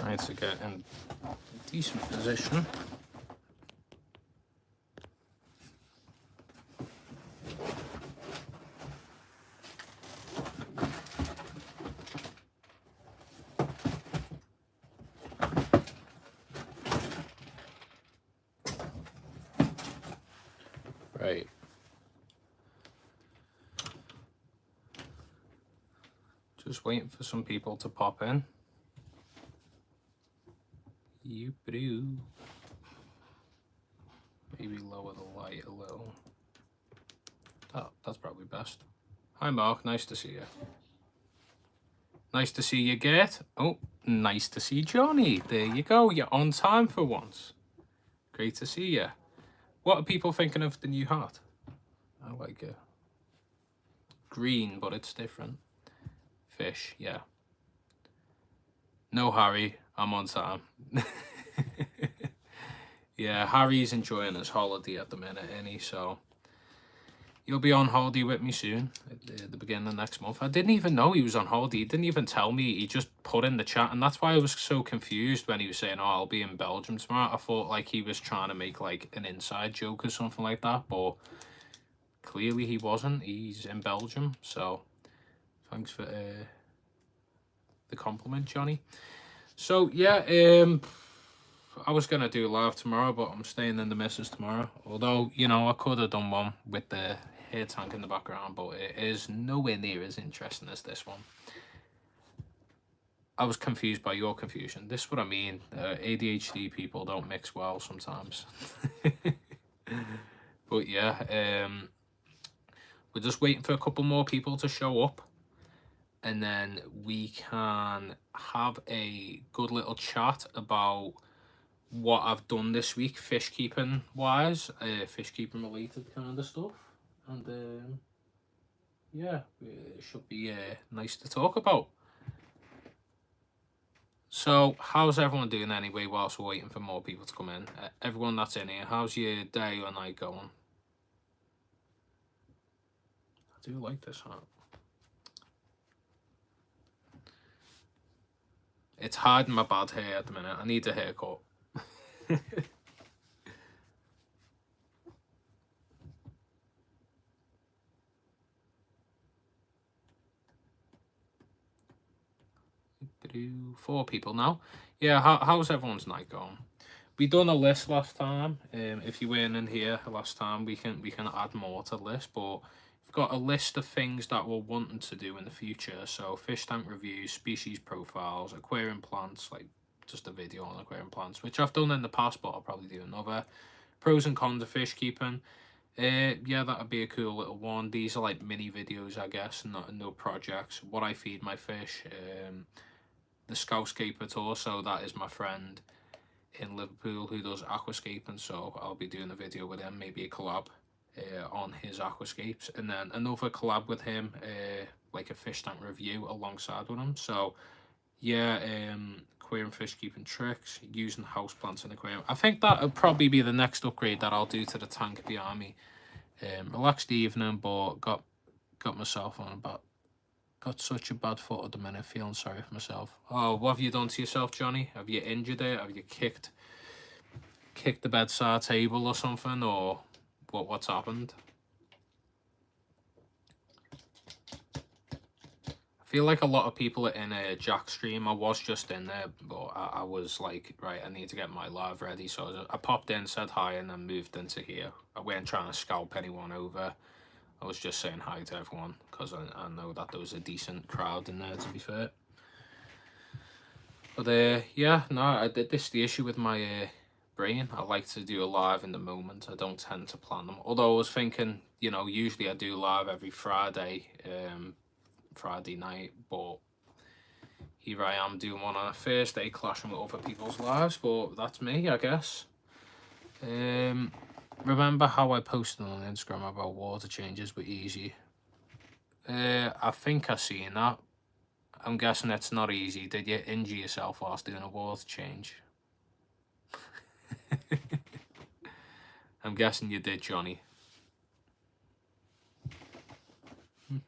trying to get in a decent position. Right. Just waiting for some people to pop in. Yoop-a-doo. Maybe lower the light a little. Oh, that's probably best. Hi Mark, nice to see you. Nice to see you, Gert. Oh, nice to see Johnny. There you go, you're on time for once. Great to see you. What are people thinking of the new hat? I like it. Green, but it's different. Fish, yeah. No, Harry, I'm on time. Yeah, Harry's enjoying his holiday at the minute, so you'll be on holiday with me soon, at the beginning of next month. I didn't even know he was on holiday. He didn't even tell me. He just put in the chat, and that's why I was so confused when he was saying, oh, I'll be in Belgium tomorrow. I thought like he was trying to make like an inside joke or something like that, but clearly he wasn't. He's in Belgium, so thanks for the compliment, Johnny. So yeah, I was gonna do a live tomorrow, but I'm staying in the missus tomorrow. Although, you know, I could have done one with the hair tank in the background, but it is nowhere near as interesting as this one. I was confused by your confusion. This is what I mean. ADHD people don't mix well sometimes. But yeah, we're just waiting for a couple more people to show up, and then we can have a good little chat about what I've done this week, fish keeping wise, fish keeping related kind of stuff, and yeah, it should be nice to talk about. So how's everyone doing anyway whilst we're waiting for more people to come in? Everyone that's in here, how's your day or night going? I do like this hat. It's hiding my bad hair at the minute. I need a haircut. Four people now. Yeah, how's everyone's night going? We done a list last time. If you weren't in here last time, we can add more to the list, but we've got a list of things that we're wanting to do in the future. So fish tank reviews, species profiles, aquarium plants, like just a video on aquarium plants, which I've done in the past, but I'll probably do another. Pros and cons of fish keeping. Yeah, that would be a cool little one. These are like mini videos, I guess, no projects. What I feed my fish. The Scoutscaper tour, so that is my friend in Liverpool who does aquascaping, so I'll be doing a video with him, maybe a collab on his aquascapes, and then another collab with him, like a fish tank review alongside with him. So yeah, aquarium fish keeping tricks, using houseplants in aquarium. I think that would probably be the next upgrade that I'll do to the tank behind me. Relaxed evening, but got myself on about. Got such a bad foot at the minute, feeling sorry for myself. Oh, what have you done to yourself, Johnny? Have you injured it? Have you kicked the bedside table or something? Or what's happened? I feel like a lot of people are in a Jack stream. I was just in there, but I was like, right, I need to get my live ready. So I popped in, said hi, and then moved into here. I weren't trying to scalp anyone over. I was just saying hi to everyone because I know that there was a decent crowd in there, to be fair. But yeah, no, this is the issue with my brain. I like to do a live in the moment. I don't tend to plan them. Although I was thinking, you know, usually I do live every Friday, Friday night, but here I am doing one on a Thursday, clashing with other people's lives. But that's me, I guess. Remember how I posted on Instagram about water changes were easy? I think I seen that. I'm guessing it's not easy. Did you injure yourself whilst doing a water change? I'm guessing you did, Johnny. I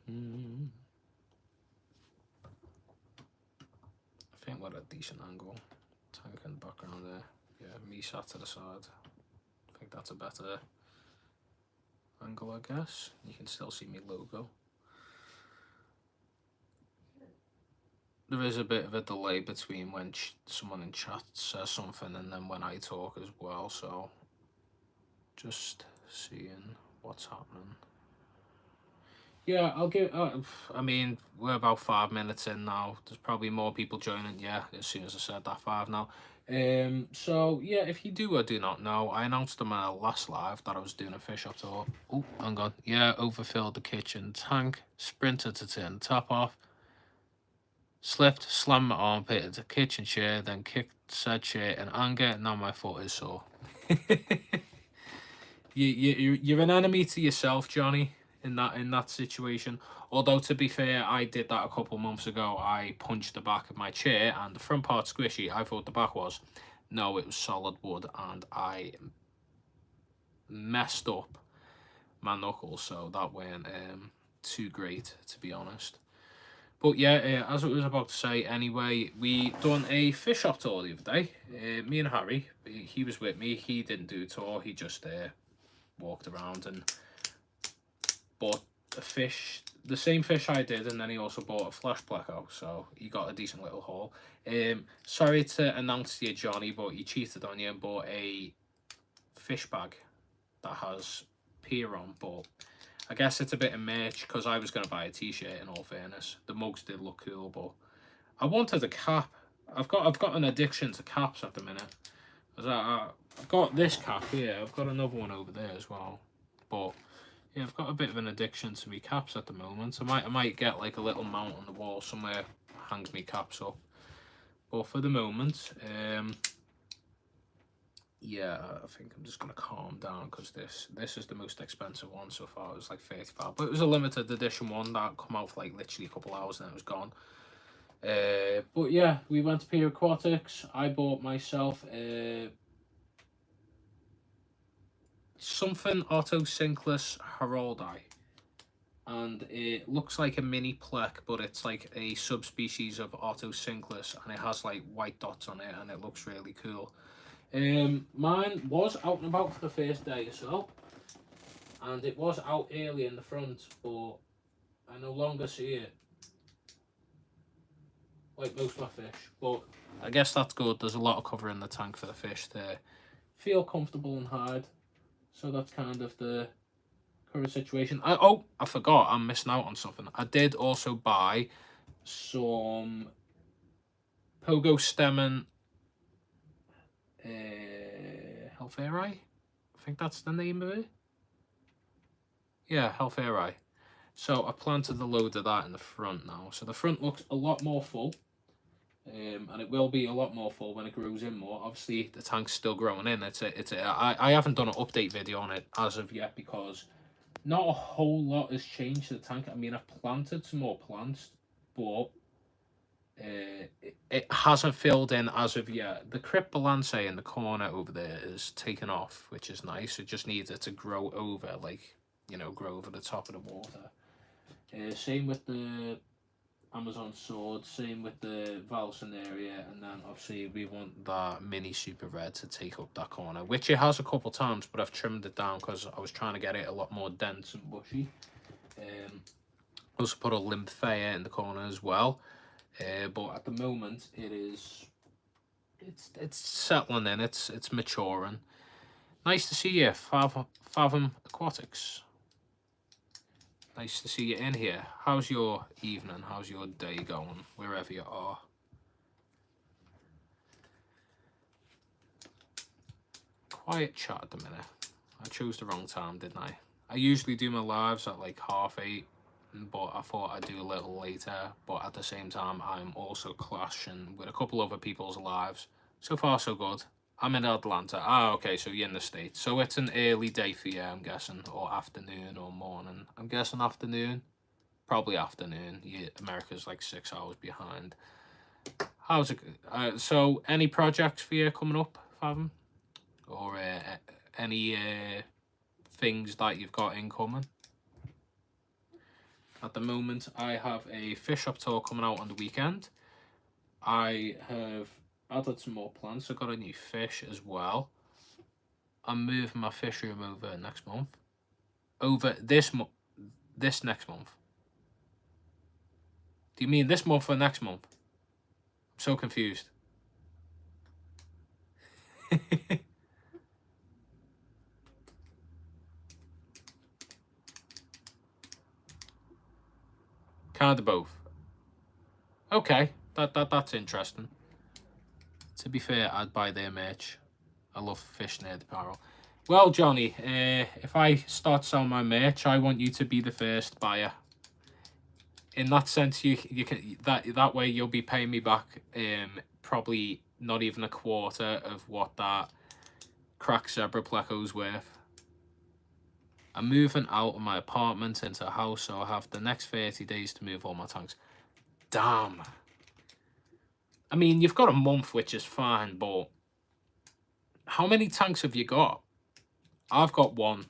think we're at a decent angle. be sat to the side. I think that's a better angle, I guess. You can still see my logo. There is a bit of a delay between when someone in chat says something and then when I talk as well, so just seeing what's happening. Yeah, I'll give. I mean, we're about 5 minutes in now. There's probably more people joining. Yeah, as soon as I said that, 5 now. So yeah, if you do or do not know, I announced on my last live that I was doing a fish up tour. Oh, hang on. Yeah, overfilled the kitchen tank, sprinted to turn the top off, slipped, slammed my armpit into the kitchen chair, then kicked said chair in anger. Now my foot is sore. You're an enemy to yourself, Johnny, in that situation. Although, to be fair, I did that a couple months ago. I punched the back of my chair and the front part squishy. I thought the back was. No, it was solid wood, and I messed up my knuckles, so that weren't too great, to be honest. But yeah, as I was about to say anyway, we done a fish shop tour the other day. Me and Harry, he was with me. He didn't do a tour, he just walked around and bought a fish, the same fish I did, and then he also bought a flash pleco, so he got a decent little haul. Sorry to announce to you, Johnny, but he cheated on you and bought a fish bag that has pier on, but I guess it's a bit of merch because I was going to buy a t-shirt, in all fairness. The mugs did look cool, but I wanted a cap. I've got an addiction to caps at the minute. I've got this cap here. I've got another one over there as well. But yeah, I've got a bit of an addiction to me caps at the moment. I might get like a little mount on the wall somewhere, hangs me caps up. But for the moment, yeah, I think I'm just gonna calm down because this is the most expensive one so far. It was like 35, but it was a limited edition one that come out for like literally a couple hours and it was gone. But yeah, we went to Pier Aquatics. I bought myself something Otocinclus heraldi, and it looks like a mini plec, but it's like a subspecies of Otocinclus, and it has like white dots on it, and it looks really cool. Mine was out and about for the first day or so, and it was out early in the front, but I no longer see it like most of my fish. But I guess that's good. There's a lot of cover in the tank for the fish to feel comfortable and hide. So that's kind of the current situation. I forgot, I'm missing out on something. I did also buy some Pogo Stemmen Helferi. I think that's the name of it. Yeah, Helferi. So I planted a load of that in the front now. So the front looks a lot more full. And it will be a lot more full when it grows in more. Obviously, the tank's still growing in. I haven't done an update video on it as of yet because not a whole lot has changed to the tank. I mean, I've planted some more plants, but it hasn't filled in as of yet. The Crypt Balance in the corner over there is taken off, which is nice. It just needs it to grow over, like, you know, grow over the top of the water. Same with the Amazon sword, same with the Valsinaria, and then obviously we want that mini super red to take up that corner, which it has a couple times, but I've trimmed it down because I was trying to get it a lot more dense and bushy. Also put a Lymphea in the corner as well, but at the moment it's settling in, it's maturing. Nice to see you, Fathom Aquatics. Nice to see you in here. How's your evening? How's your day going? Wherever you are. Quiet chat at the minute. I chose the wrong time, didn't I? I usually do my lives at like 8:30, but I thought I'd do a little later. But at the same time, I'm also clashing with a couple other people's lives. So far, so good. I'm in Atlanta. Ah, okay, so you're in the States. So it's an early day for you, I'm guessing, or afternoon or morning. I'm guessing afternoon. Probably afternoon. Yeah, America's like 6 hours behind. How's it? So any projects for you coming up, Fathom? Or any things that you've got in common? At the moment, I have a fish shop tour coming out on the weekend. I have added some more plants. I got a new fish as well. I'm moving my fish room over next month. Over this next month. Do you mean this month or next month? I'm so confused. Kind of both. Okay, that's interesting. To be fair, I'd buy their merch. I love fish nerd apparel. Well, Johnny, if I start selling my merch, I want you to be the first buyer. In that sense, you can that way you'll be paying me back probably not even a quarter of what that cracked zebra pleco's worth. I'm moving out of my apartment into a house, so I have the next 30 days to move all my tanks. Damn. I mean, you've got a month, which is fine, but how many tanks have you got? I've got one,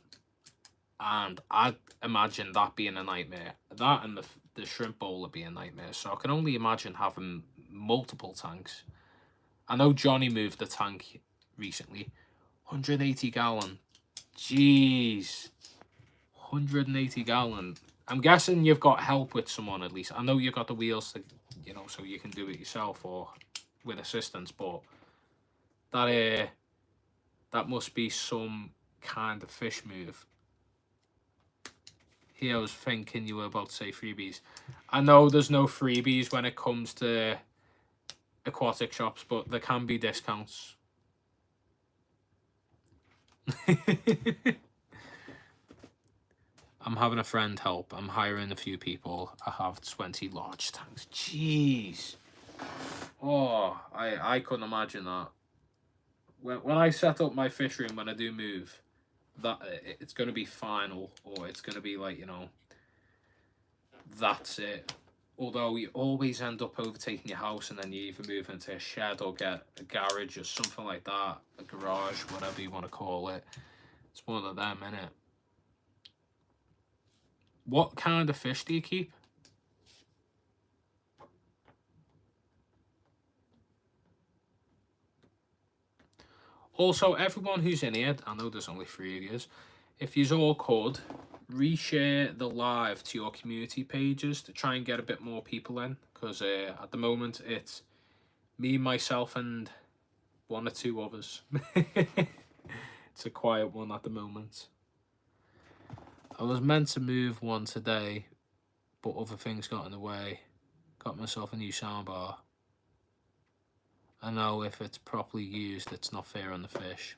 and I imagine that being a nightmare. That and the shrimp bowl would be a nightmare, so I can only imagine having multiple tanks. I know Johnny moved the tank recently. 180 gallon. Jeez. 180 gallon. I'm guessing you've got help with someone at least. I know you've got the wheels to, you know, so you can do it yourself or with assistance, but that must be some kind of fish move. Here I was thinking you were about to say freebies. I know there's no freebies when it comes to aquatic shops, but there can be discounts. I'm having a friend help. I'm hiring a few people. I have 20 large tanks. Jeez. Oh, I couldn't imagine that. When I set up my fish room, when I do move, that it's going to be final, or it's going to be like, you know, that's it. Although you always end up overtaking your house, and then you either move into a shed or get a garage or something like that, a garage, whatever you want to call it. It's one of them, innit? What kind of fish do you keep? Also, everyone who's in here, I know there's only 3 of you, if you all could, reshare the live to your community pages to try and get a bit more people in, because at the moment it's me, myself, and 1 or 2 others. It's a quiet one at the moment. I was meant to move one today, but other things got in the way. Got myself a new soundbar. I know if it's properly used, it's not fair on the fish.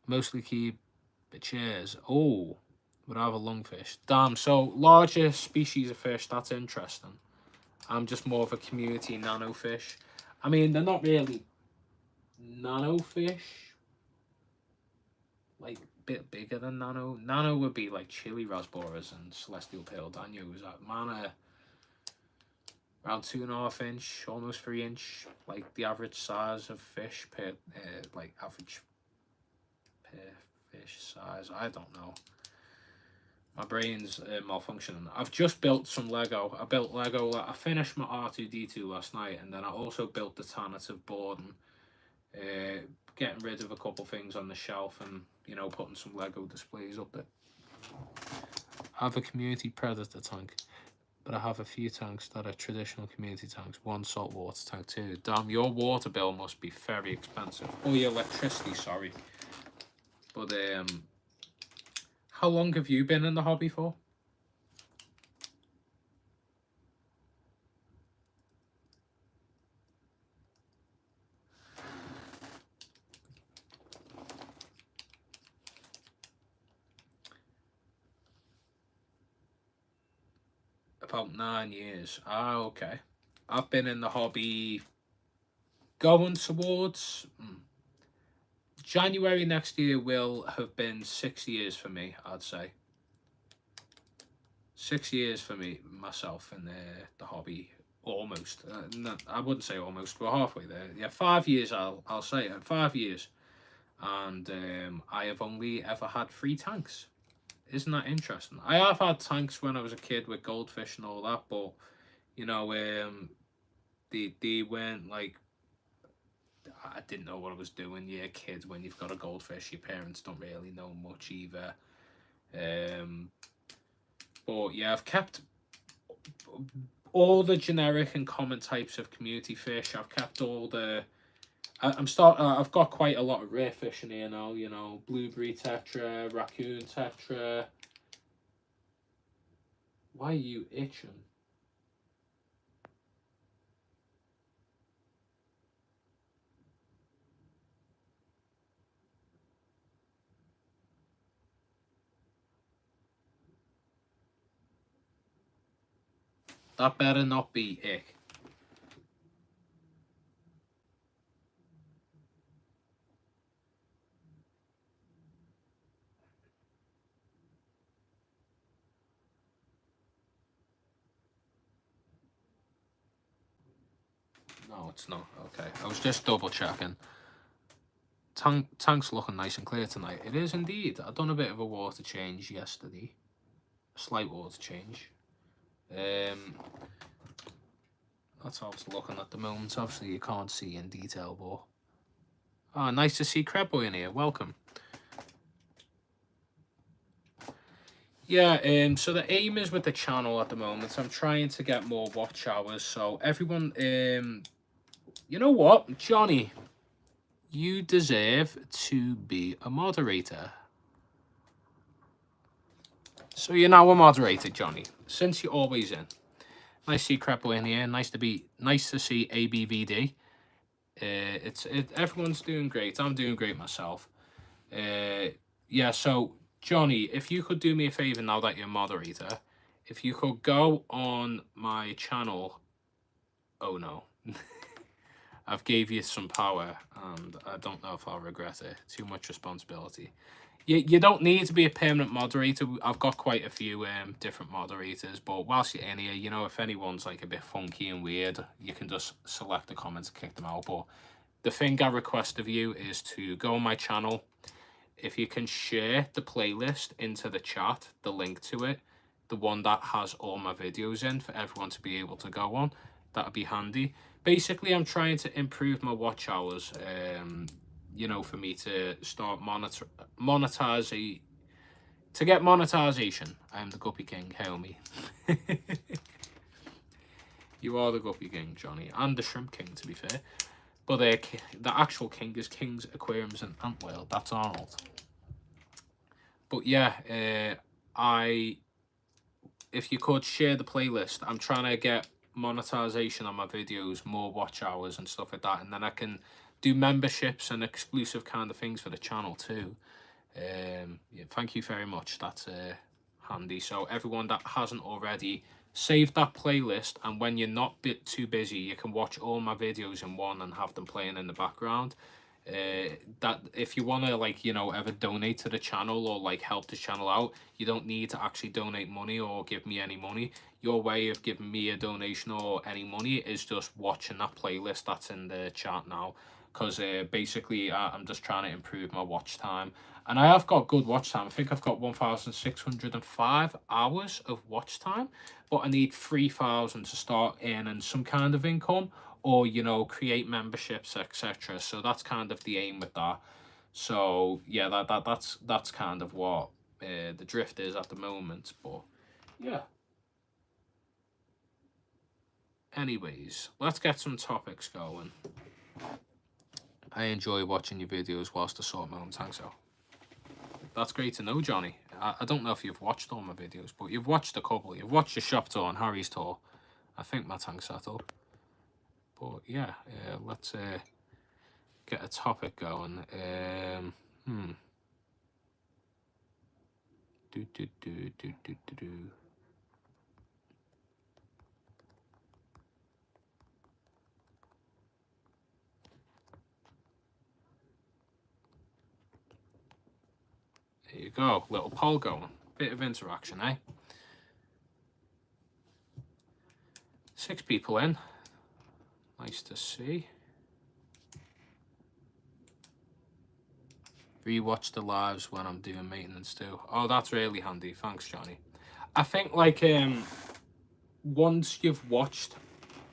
Mostly keep the chairs. Oh, would I have a lungfish? Damn, so larger species of fish, that's interesting. I'm just more of a community nano fish. I mean, they're not really nano fish. Like, bit bigger than nano. Nano would be like chili rasboras and celestial pale danios. Mana around 2.5 inch, almost 3 inch, like the average size of fish per like average per fish size. I don't know. My brain's malfunctioning. I've just built some Lego. I built Lego. I finished my R2D2 last night, and then I also built the Tannet of Boredom. Getting rid of a couple things on the shelf, and you know, putting some Lego displays up there. I have a community predator tank, but I have a few tanks that are traditional community tanks. 1 saltwater tank too. Damn, your water bill must be very expensive. Oh, your electricity, sorry. But how long have you been in the hobby for? About 9 years. Ah, okay. I've been in the hobby going towards January next year will have been 6 years for me, I'd say. 6 years for me, myself, in the hobby. Almost. No, I wouldn't say almost. We're halfway there. Yeah, 5 years, I'll say it. 5 years. And I have only ever had 3 tanks. Isn't that interesting? I have had tanks when I was a kid with goldfish and all that, but, you know, they weren't, like, I didn't know what I was doing. Yeah, kids, when you've got a goldfish, your parents don't really know much either. But yeah, I've kept all the generic and common types of community fish. I've kept all the. I've got quite a lot of rare fish in here now. You know, blueberry tetra, raccoon tetra. Why are you itching? That better not be ick. No, it's not. Okay, I was just double checking. Tank's looking nice and clear tonight. It is indeed. I've done a bit of a water change yesterday. A slight water change. That's how it's looking at the moment. Obviously, you can't see in detail, but... Oh, nice to see Crab Boy in here. Welcome. Yeah, so the aim is with the channel at the moment. I'm trying to get more watch hours. So everyone, you know what? Johnny, you deserve to be a moderator. So you're now a moderator, Johnny, since you're always in. Nice to see Crab Boy in here. Nice to see ABVD. Everyone's doing great. I'm doing great myself. Yeah, so Johnny, if you could do me a favor now that you're a moderator, if you could go on my channel. Oh no. I've gave you some power and I don't know if I'll regret it. Too much responsibility. You don't need to be a permanent moderator. I've got quite a few different moderators, but whilst you're in here, you know, if anyone's like a bit funky and weird, you can just select the comments and kick them out. But the thing I request of you is to go on my channel. If you can share the playlist into the chat, the link to it, the one that has all my videos in for everyone to be able to go on, that'd be handy. Basically, I'm trying to improve my watch hours, you know, for me to start monetizing, to get monetization. I am the Guppy King, hail me. You are the Guppy King, Johnny, and the Shrimp King, to be fair. But the actual king is King's Aquariums and Antworld. That's Arnold. But yeah, if you could share the playlist, I'm trying to get monetization on my videos, more watch hours and stuff like that, and then I can do memberships and exclusive kind of things for the channel too. Yeah, thank you very much. That's handy. So everyone that hasn't already, save that playlist, and when you're not too busy, you can watch all my videos in one and have them playing in the background. That if you want to, like, you know, ever donate to the channel or like help the channel out, you don't need to actually donate money or give me any money. Your way of giving me a donation or any money is just watching that playlist that's in the chat now, because basically I'm just trying to improve my watch time, and I have got good watch time. I think I've got 1,605 hours of watch time, but I need 3,000 to start earning some kind of income, or, you know, create memberships, etc. So that's kind of the aim with that. So yeah, that's kind of what the drift is at the moment. But yeah, anyways, let's get some topics going. I enjoy watching your videos whilst I sort my own tanks out. That's great to know, Johnny. I don't know if you've watched all my videos, but you've watched a couple. You've watched your shop tour and Harry's tour. I think my tank's settled. But yeah, let's get a topic going. There you go, little poll going. Bit of interaction, eh? 6 people in. Nice to see. Rewatch the lives when I'm doing maintenance too. Oh, that's really handy. Thanks, Johnny. I think, like, once you've watched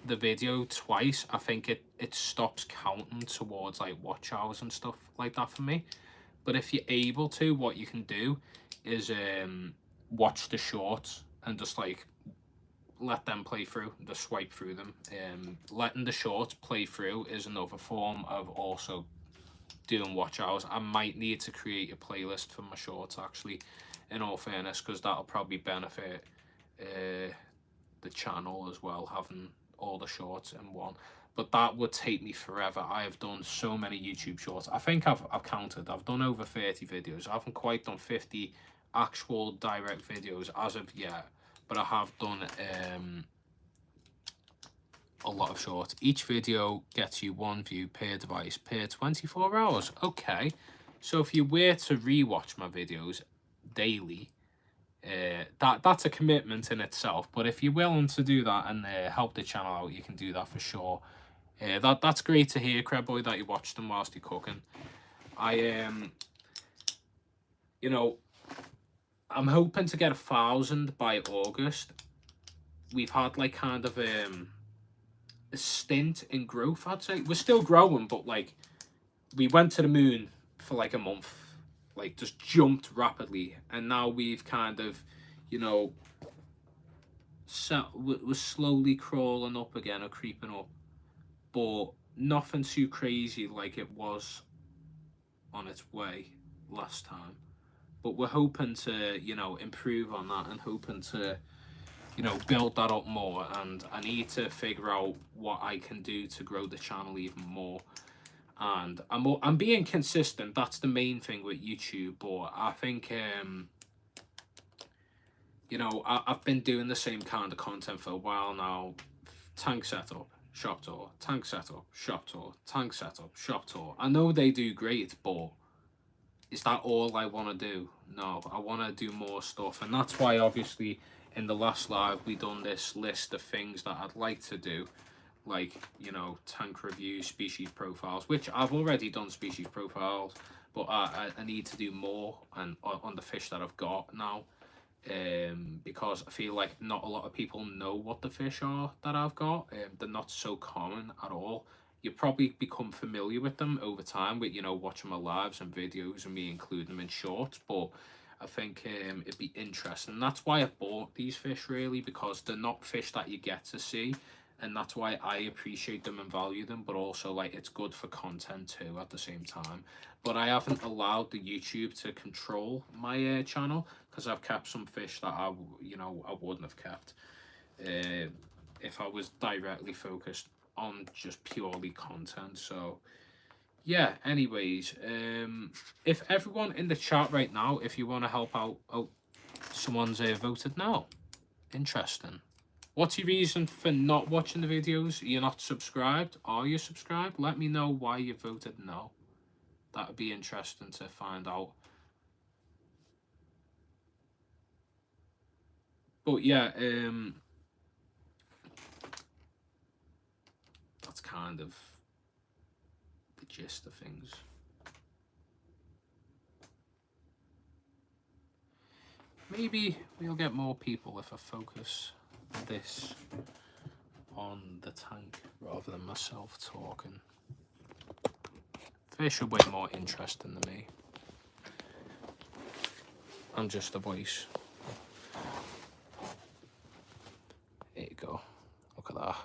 the video twice, I think it stops counting towards like watch hours and stuff like that for me. But if you're able to, what you can do is watch the shorts and just like let them play through, just swipe through them. Letting the shorts play through is another form of also doing watch hours. I might need to create a playlist for my shorts actually, in all fairness, because that'll probably benefit the channel as well, having all the shorts in one. But that would take me forever. I have done so many YouTube shorts. I think I've counted. I've done over 30 videos. I haven't quite done 50 actual direct videos as of yet, but I have done a lot of shorts. Each video gets you 1 view per device per 24 hours. Okay, so if you were to rewatch my videos daily, that's a commitment in itself. But if you're willing to do that and help the channel out, you can do that for sure. That's great to hear, Crabboy, that you watched them whilst you're cooking. You know, I'm hoping to get 1,000 by August. We've had like kind of a stint in growth, I'd say. We're still growing, but like we went to the moon for like a month, like just jumped rapidly, and now we've kind of, you know, we're slowly crawling up again or creeping up, but nothing too crazy like it was on its way last time. But we're hoping to, you know, improve on that and hoping to, you know, build that up more. And I need to figure out what I can do to grow the channel even more. And I'm being consistent. That's the main thing with YouTube. But I think, you know, I've been doing the same kind of content for a while now. Tank setup, shop tour, tank setup, shop tour, tank setup, shop tour. I know they do great, but is that all I want to do? No, I want to do more stuff. And that's why, obviously, in the last live, we done this list of things that I'd like to do. Like, you know, tank reviews, species profiles, which I've already done species profiles, but I need to do more and on the fish that I've got now. Because I feel like not a lot of people know what the fish are that I've got. They're not so common at all. You probably become familiar with them over time with, you know, watching my lives and videos and me including them in shorts. But I think it'd be interesting. That's why I bought these fish, really, because they're not fish that you get to see. And that's why I appreciate them and value them, but also like it's good for content too at the same time. But I haven't allowed the YouTube to control my channel, because I've kept some fish that I wouldn't have kept if I was directly focused on just purely content. So yeah, anyways, if everyone in the chat right now, if you want to help out, oh, someone's voted no. Interesting. What's your reason for not watching the videos? You're not subscribed? Are you subscribed? Let me know why you voted no. That would be interesting to find out. But yeah, that's kind of the gist of things. Maybe we'll get more people if I focus this on the tank rather than myself talking. Fish are way more interesting than me. I'm just a voice. There you go. Look at that.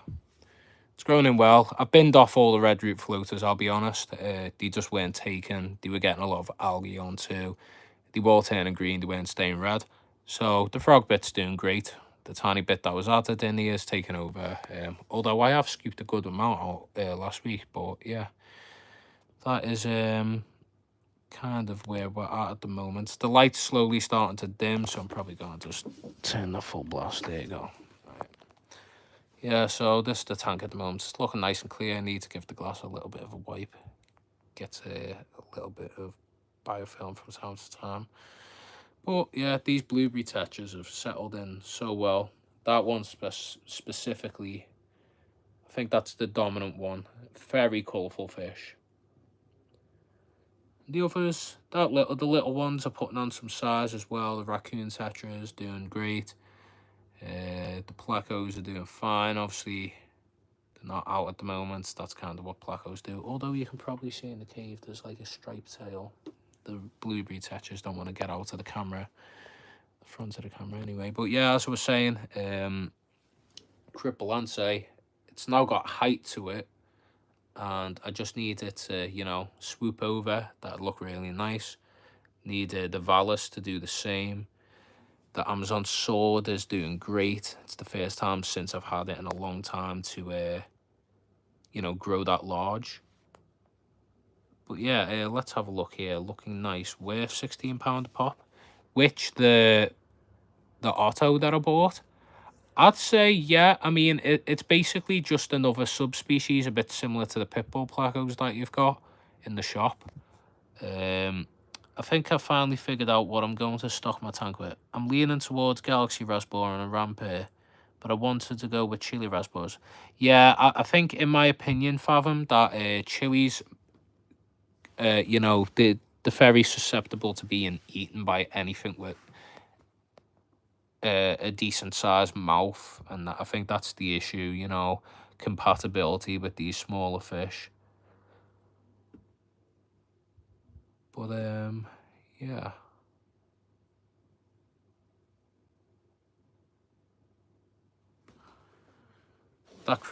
It's growing in well. I've binned off all the red root floaters, I'll be honest. They just weren't taken. They were getting a lot of algae on too. They were turning green, they weren't staying red. So the frog bit's doing great. The tiny bit that was added in here is taking over. Although I have scooped a good amount out last week, but yeah. That is kind of where we're at the moment. The light's slowly starting to dim, so I'm probably going to just turn the full blast. There you go. Right. Yeah, so this is the tank at the moment. It's looking nice and clear. I need to give the glass a little bit of a wipe. Get a little bit of biofilm from time to time. But yeah, these blueberry tetras have settled in so well. That one specifically, I think that's the dominant one. Very colourful fish. The others, the little ones are putting on some size as well. The raccoon tetra is doing great. The plecos are doing fine. Obviously, They're not out at the moment. That's kind of what placos do. Although you can probably see in the cave there's like a striped tail. The blueberry tetchers don't want to get out of the camera, the front of the camera anyway. But yeah, as I was saying, Cripolance, it's now got height to it, and I just need it to, you know, swoop over. That'd look really nice. Need the Valis to do the same. The Amazon sword is doing great. It's the first time since I've had it in a long time to, you know, grow that large. But yeah, let's have a look here. Looking nice. Worth £16 a pop. Which the Otto that I bought, I'd say, yeah. I mean, it's basically just another subspecies, a bit similar to the Pitbull placos that you've got in the shop. I think I finally figured out what I'm going to stock my tank with. I'm leaning towards Galaxy Raspberry and a Rampir, but I wanted to go with Chili Raspberries. Yeah, I think, in my opinion, Fathom, that chilies, you know, they're very susceptible to being eaten by anything with a decent sized mouth, and I think that's the issue, you know, compatibility with these smaller fish. But yeah.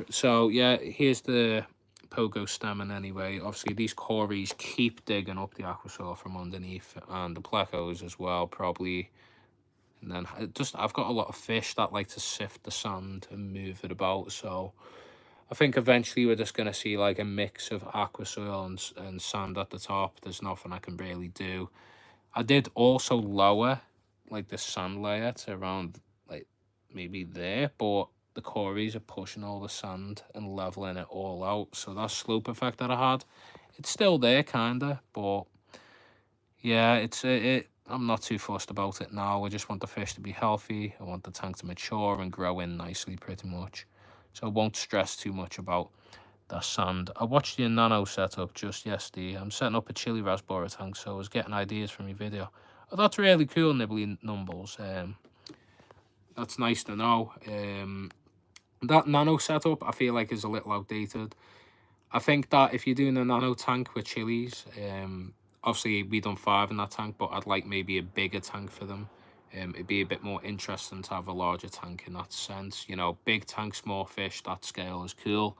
So yeah, here's the pogo stamen anyway. Obviously these cories keep digging up the aquasaur from underneath, and the plecos as well, probably. And then I've got a lot of fish that like to sift the sand and move it about, so I think eventually we're just going to see like a mix of aqua soil and sand at the top. There's nothing I can really do. I did also lower like the sand layer to around like maybe there, but the cories are pushing all the sand and leveling it all out. So that slope effect that I had, it's still there kinda, but yeah, I'm not too fussed about it now. I just want the fish to be healthy. I want the tank to mature and grow in nicely, pretty much. So I won't stress too much about that sand. I watched your nano setup just yesterday. I'm setting up a chili raspberry tank, so I was getting ideas from your video. Oh, that's really cool, Nibbly Numbles. That's nice to know. That nano setup, I feel like, is a little outdated. I think that if you're doing a nano tank with chilies, obviously we done 5 in that tank, but I'd like maybe a bigger tank for them. It'd be a bit more interesting to have a larger tank in that sense. You know, big tank, small fish, that scale is cool.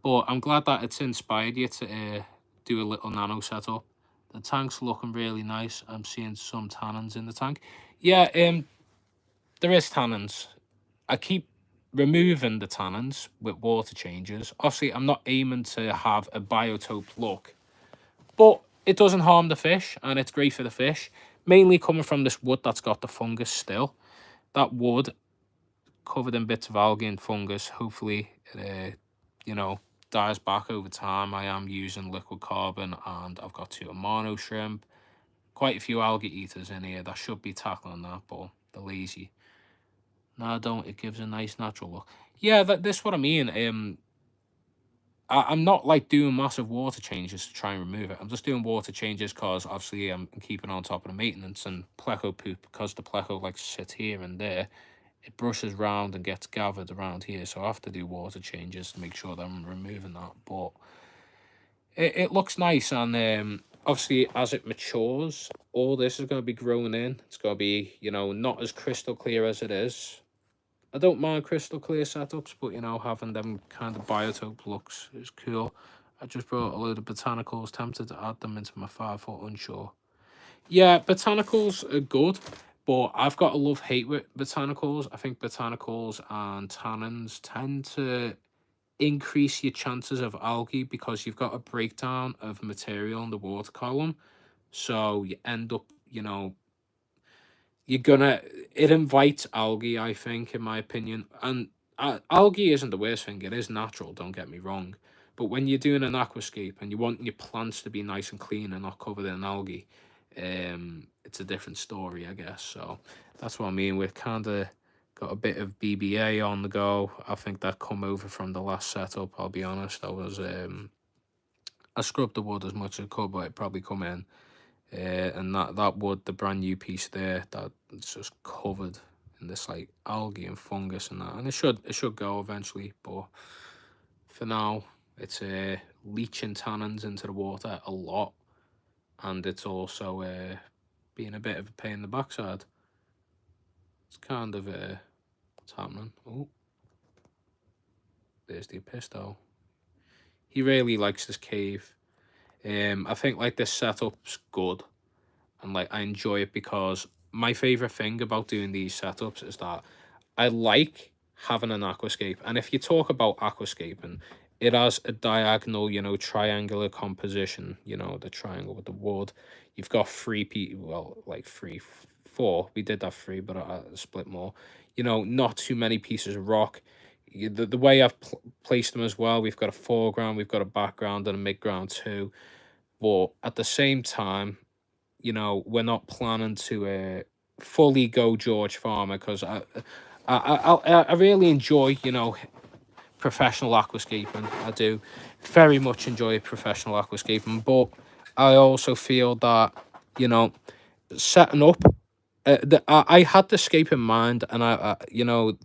But I'm glad that it's inspired you to do a little nano setup. The tank's looking really nice. I'm seeing some tannins in the tank. Yeah, there is tannins. I keep removing the tannins with water changes. Obviously, I'm not aiming to have a biotope look, but it doesn't harm the fish, and it's great for the fish. Mainly coming from this wood that's got the fungus still. That wood, covered in bits of algae and fungus, hopefully, you know, dies back over time. I am using liquid carbon, and I've got 2 Amano shrimp. Quite a few algae eaters in here that should be tackling that, but they're lazy. No, don't. It gives a nice natural look. Yeah, that's what I mean. I'm not like doing massive water changes to try and remove it. I'm just doing water changes because obviously I'm keeping on top of the maintenance, and pleco poop, because the pleco like sits here and there, it brushes round and gets gathered around here. So I have to do water changes to make sure that I'm removing that. But it looks nice, and obviously as it matures, all this is going to be growing in. It's going to be, you know, not as crystal clear as it is. I don't mind crystal clear setups, but, you know, having them kind of biotope looks is cool. I just brought a load of botanicals, tempted to add them into my 5-foot unsure. Yeah, botanicals are good, but I've got a love-hate with botanicals. I think botanicals and tannins tend to increase your chances of algae because you've got a breakdown of material in the water column. So you end up, you know, it invites algae, I think, in my opinion. And algae isn't the worst thing. It is natural, don't get me wrong. But when you're doing an aquascape and you want your plants to be nice and clean and not covered in algae, it's a different story, I guess. So that's what I mean. We've kind of got a bit of BBA on the go. I think that come over from the last setup, I'll be honest. I scrubbed the wood as much as I could, but it probably come in. And that wood, the brand new piece there, that's just covered in this like algae and fungus and that, and it should go eventually, but for now. It's leaching tannins into the water a lot, and it's also being a bit of a pain in the backside. It's kind of what's happening. Oh, there's the Episto. He really likes this cave. I think like this setup's good, and like I enjoy it because my favorite thing about doing these setups is that I like having an aquascape. And if you talk about aquascaping, it has a diagonal, you know, triangular composition, you know, the triangle with the wood. You've got four. We did have three, but I split more. You know, not too many pieces of rock. The way I've placed them as well, we've got a foreground, we've got a background, and a midground too. But at the same time, you know, we're not planning to fully go George Farmer, because I really enjoy, you know, professional aquascaping. I do very much enjoy professional aquascaping, but I also feel that, you know, setting up, I had the scape in mind, and you know,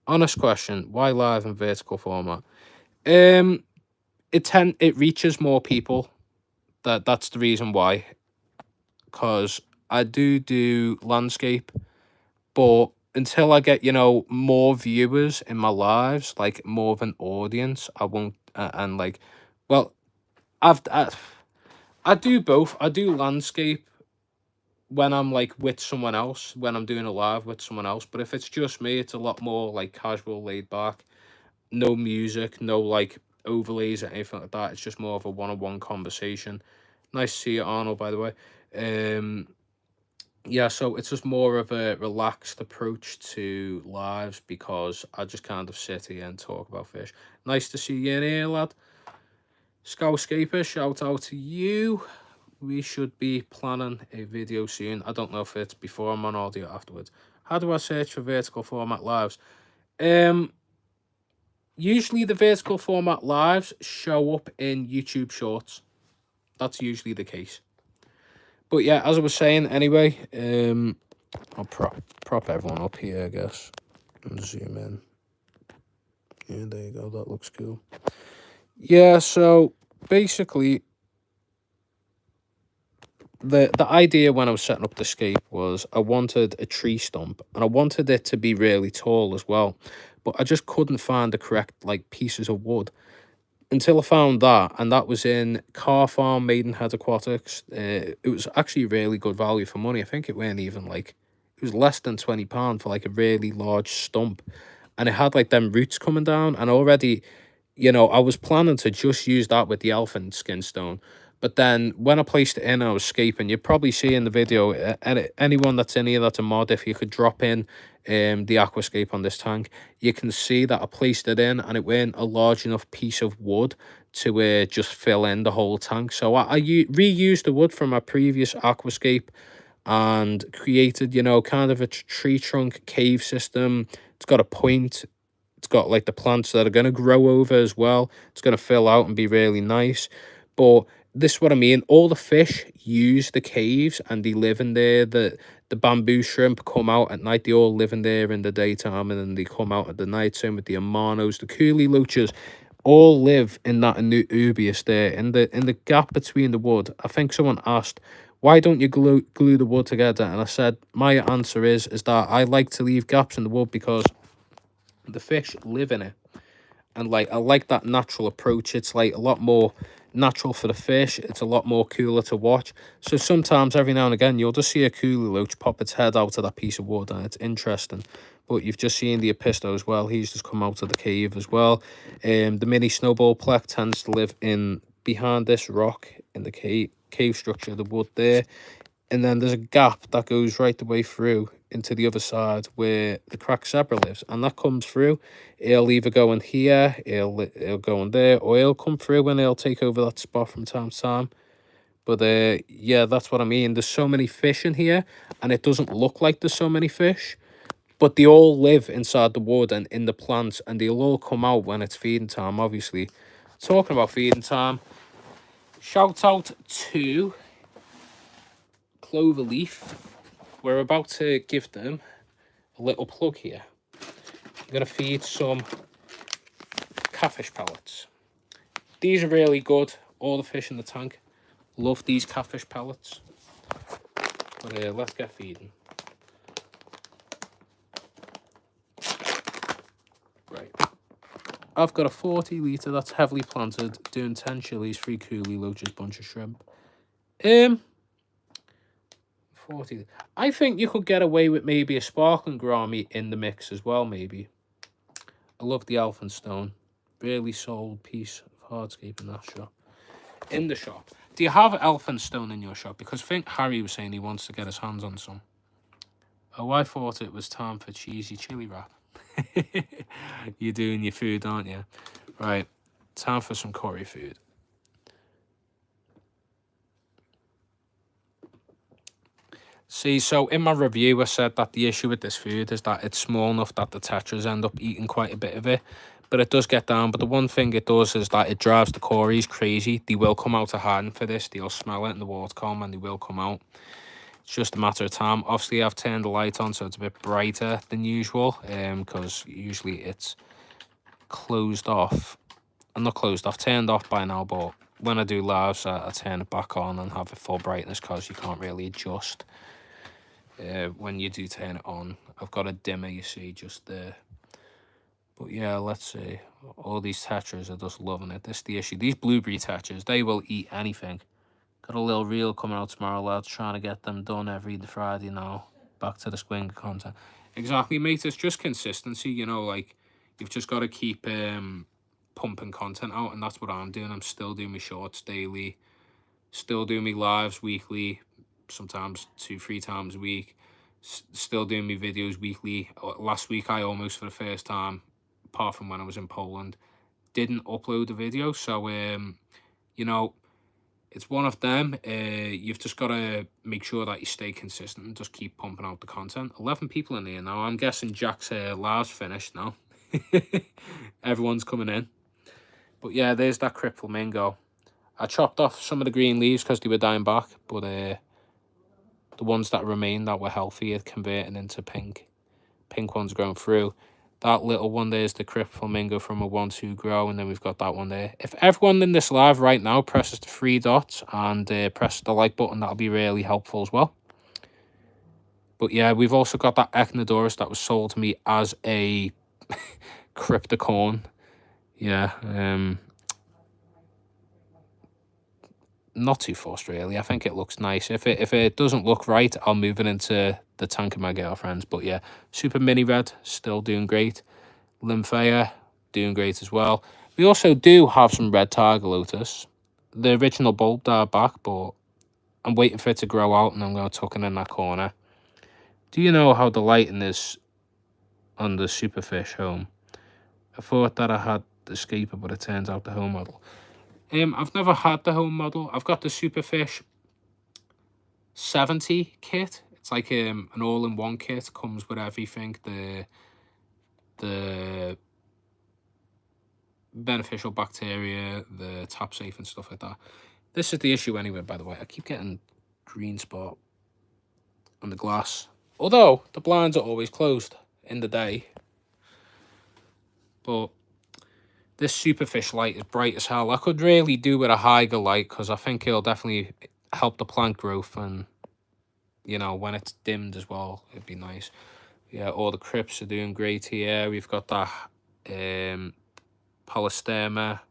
honest question, why live in vertical format? It reaches more people. That's the reason why, because I do landscape, but until I get, you know, more viewers in my lives, like more of an audience, I won't. And like, well, I do both. I do landscape when I'm like with someone else, when I'm doing a live with someone else. But if it's just me, it's a lot more like casual, laid back, no music, no like overlays or anything like that. It's just more of a one-on-one conversation. Nice to see you, Arnold, by the way. Yeah, so it's just more of a relaxed approach to lives, because I just kind of sit here and talk about fish. Nice to see you in here, lad. Scoutscaper, shout out to you. We should be planning a video soon. I don't know if it's before I'm on audio afterwards. How do I search for vertical format lives? Usually the vertical format lives show up in YouTube Shorts. That's usually the case. But yeah, as I was saying, anyway, I'll prop everyone up here, I guess, and zoom in. Yeah, there you go. That looks cool. Yeah, so basically, the idea when I was setting up the scape was I wanted a tree stump, and I wanted it to be really tall as well, but I just couldn't find the correct like pieces of wood until I found that, and that was in Car Farm Maidenhead Aquatics. It was actually really good value for money. I think it weren't even like, it was less than £20 for like a really large stump, and it had like them roots coming down. And already, you know, I was planning to just use that with the elephant skin stone. But then when I placed it in, I was scaping. You'd probably see in the video, and anyone that's in here that's a mod, if you could drop in the aquascape on this tank, you can see that I placed it in and it weren't a large enough piece of wood to just fill in the whole tank. So I reused the wood from my previous aquascape and created, you know, kind of a tree trunk cave system. It's got a point. It's got like the plants that are going to grow over as well. It's going to fill out and be really nice. But this is what I mean. All the fish use the caves and they live in there. The bamboo shrimp come out at night. They all live in there in the daytime, and then they come out at the night. Same with the amanos, the coolie loaches, all live in that ubius there, in the gap between the wood. I think someone asked, why don't you glue the wood together? And I said, my answer is that I like to leave gaps in the wood because the fish live in it. And like, I like that natural approach. It's like a lot more natural for the fish. It's a lot more cooler to watch. So sometimes, every now and again, you'll just see a coolie loach pop its head out of that piece of wood, and it's interesting. But you've just seen the Episto as well. He's just come out of the cave as well. The mini snowball plec tends to live in behind this rock in the cave structure of the wood there. And then there's a gap that goes right the way through into the other side where the cracked zebra lives, and that comes through. It'll either go in here, it'll go in there, or it'll come through and it'll take over that spot from time to time. But yeah, that's what I mean. There's so many fish in here, and it doesn't look like there's so many fish, but they all live inside the wood and in the plants, and they'll all come out when it's feeding time. Obviously, talking about feeding time, shout out to Cloverleaf. We're about to give them a little plug here. I'm going to feed some catfish pellets. These are really good. All the fish in the tank love these catfish pellets. But let's get feeding. Right. I've got a 40 litre that's heavily planted, doing 10 chilies, 3 coolie, loaches, bunch of shrimp. 40. I think you could get away with maybe a sparkling gourami in the mix as well, maybe. I love the Elphinstone. Really sold piece of hardscape in that shop. In the shop. Do you have Elphinstone in your shop? Because I think Harry was saying he wants to get his hands on some. Oh, I thought it was time for cheesy chili wrap. You're doing your food, aren't you? Right, time for some curry food. See, so in my review, I said that the issue with this food is that it's small enough that the tetras end up eating quite a bit of it. But it does get down. But the one thing it does is that it drives the cories crazy. They will come out of hiding for this. They'll smell it in the water column and they will come out. It's just a matter of time. Obviously, I've turned the light on so it's a bit brighter than usual. Because usually it's closed off. I'm not closed off, turned off by now. But when I do lives, I turn it back on and have it full brightness because you can't really adjust. When you do turn it on, I've got a dimmer, you see, just there. But yeah, let's see. All these tetras are just loving it. This is the issue. These blueberry tetras, they will eat anything. Got a little reel coming out tomorrow, lads. Trying to get them done every Friday now. Back to the Squing content. Exactly, mate. It's just consistency, you know, like, you've just got to keep pumping content out, and that's what I'm doing. I'm still doing my shorts daily. Still doing my lives weekly. Sometimes 2-3 times a week. Still doing my videos weekly. Last week I almost, for the first time, apart from when I was in Poland, didn't upload a video. So you know, it's one of them. You've just got to make sure that you stay consistent and just keep pumping out the content. 11 people in here now. I'm guessing Jack's live's finished now. Everyone's coming in. But yeah, there's that crypt flamingo. I chopped off some of the green leaves because they were dying back, but the ones that remain that were healthy are converting into pink. Pink ones growing through. That little one there is the crypt flamingo from a 1-2 grow, and then we've got that one there. If everyone in this live right now presses the 3 dots and presses the like button, that'll be really helpful as well. But yeah, we've also got that Echinodorus that was sold to me as a cryptocorn. Yeah, not too fussed really. I think it looks nice. If it doesn't look right, I'll move it into the tank of my girlfriend's. But yeah, Super Mini Red still doing great. Lymphea doing great as well. We also do have some red tiger lotus. The original bulb died back, but I'm waiting for it to grow out and I'm going to tuck it in that corner. Do you know how the lighting is on the Superfish home? I thought that I had the Escaper, but it turns out the home model. I've never had the home model. I've got the Superfish 70 kit. It's like an all-in-one kit. Comes with everything. The beneficial bacteria, the tap safe and stuff like that. This is the issue anyway, by the way. I keep getting green spot on the glass. Although the blinds are always closed in the day. But this Superfish light is bright as hell. I could really do with a higher light because I think it'll definitely help the plant growth, and you know, when it's dimmed as well, it'd be nice. Yeah, all the crypts are doing great here. We've got that Polysterma,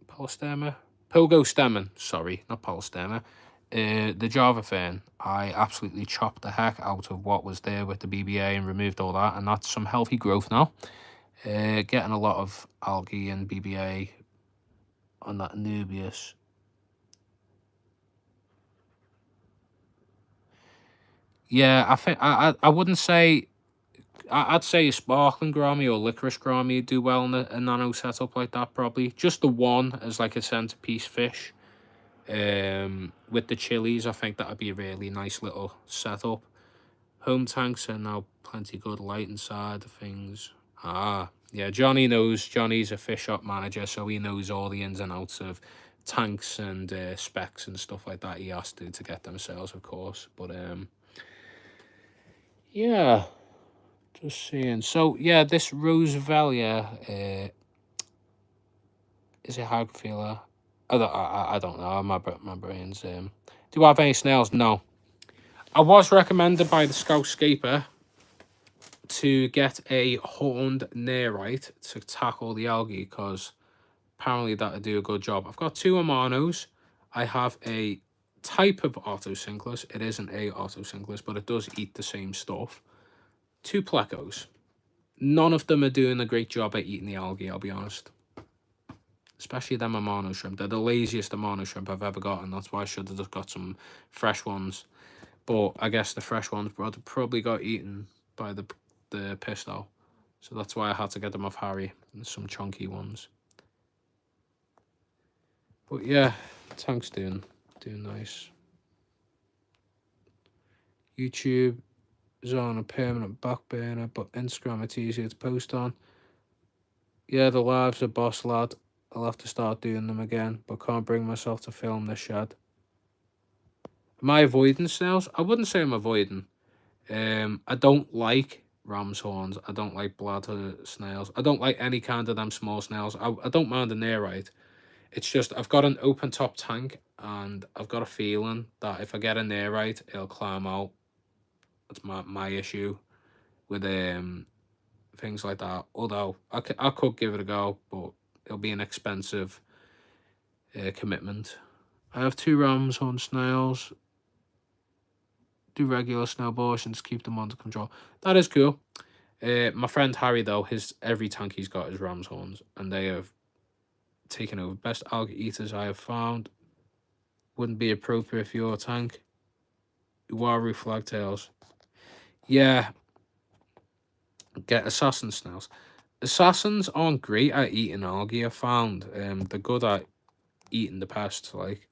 Pogostemon, sorry, not Polysterma. The Java Fern, I absolutely chopped the heck out of what was there with the BBA and removed all that, and that's some healthy growth now. Getting a lot of algae and BBA on that Anubias. Yeah, I think I wouldn't say. I'd say a sparkling gourami or licorice gourami would do well in a nano setup like that, probably. Just the one as like a centerpiece fish. With the chilies, I think that would be a really nice little setup. Home tanks are now plenty good light inside of things. Yeah, Johnny knows. Johnny's a fish shop manager, so he knows all the ins and outs of tanks and specs and stuff like that. He has to get themselves, of course. But yeah, Just seeing. So yeah, this Roosevelt, is it Hygrophila? I don't know. My brain's Do I have any snails? No. I was recommended by the Scoutscaper to get a horned nerite to tackle the algae because apparently that would do a good job. I've got 2 Amanos. I have a type of Autosynclus. It isn't a Autosynclus, but it does eat the same stuff. 2 Plecos. None of them are doing a great job at eating the algae, I'll be honest. Especially them Amano shrimp. They're the laziest Amano shrimp I've ever gotten. That's why I should have just got some fresh ones. But I guess the fresh ones probably got eaten by the pisto. So that's why I had to get them off Harry. And some chunky ones. But yeah, tank's doing nice. YouTube is on a permanent back burner, but Instagram it's easier to post on. Yeah, the lives are boss lad. I'll have to start doing them again, but can't bring myself to film this shed. Am I avoiding snails? I wouldn't say I'm avoiding. I don't like ram's horns. I don't like bladder snails. I don't like any kind of them small snails. I don't mind the nerite. It's just I've got an open top tank and I've got a feeling that if I get a nerite, it'll climb out. That's my issue with things like that. Although I could give it a go, but it'll be an expensive commitment. I have 2 ram's horn snails. Do regular snail abortions, keep them under control. That is cool. My friend Harry though, every tank he's got is ram's horns, and they have taken over. Best algae eaters I have found. Wouldn't be appropriate for your tank. Uaru flagtails. Yeah. Get assassin snails. Assassins aren't great at eating algae, I found. They're good at eating the pests, like.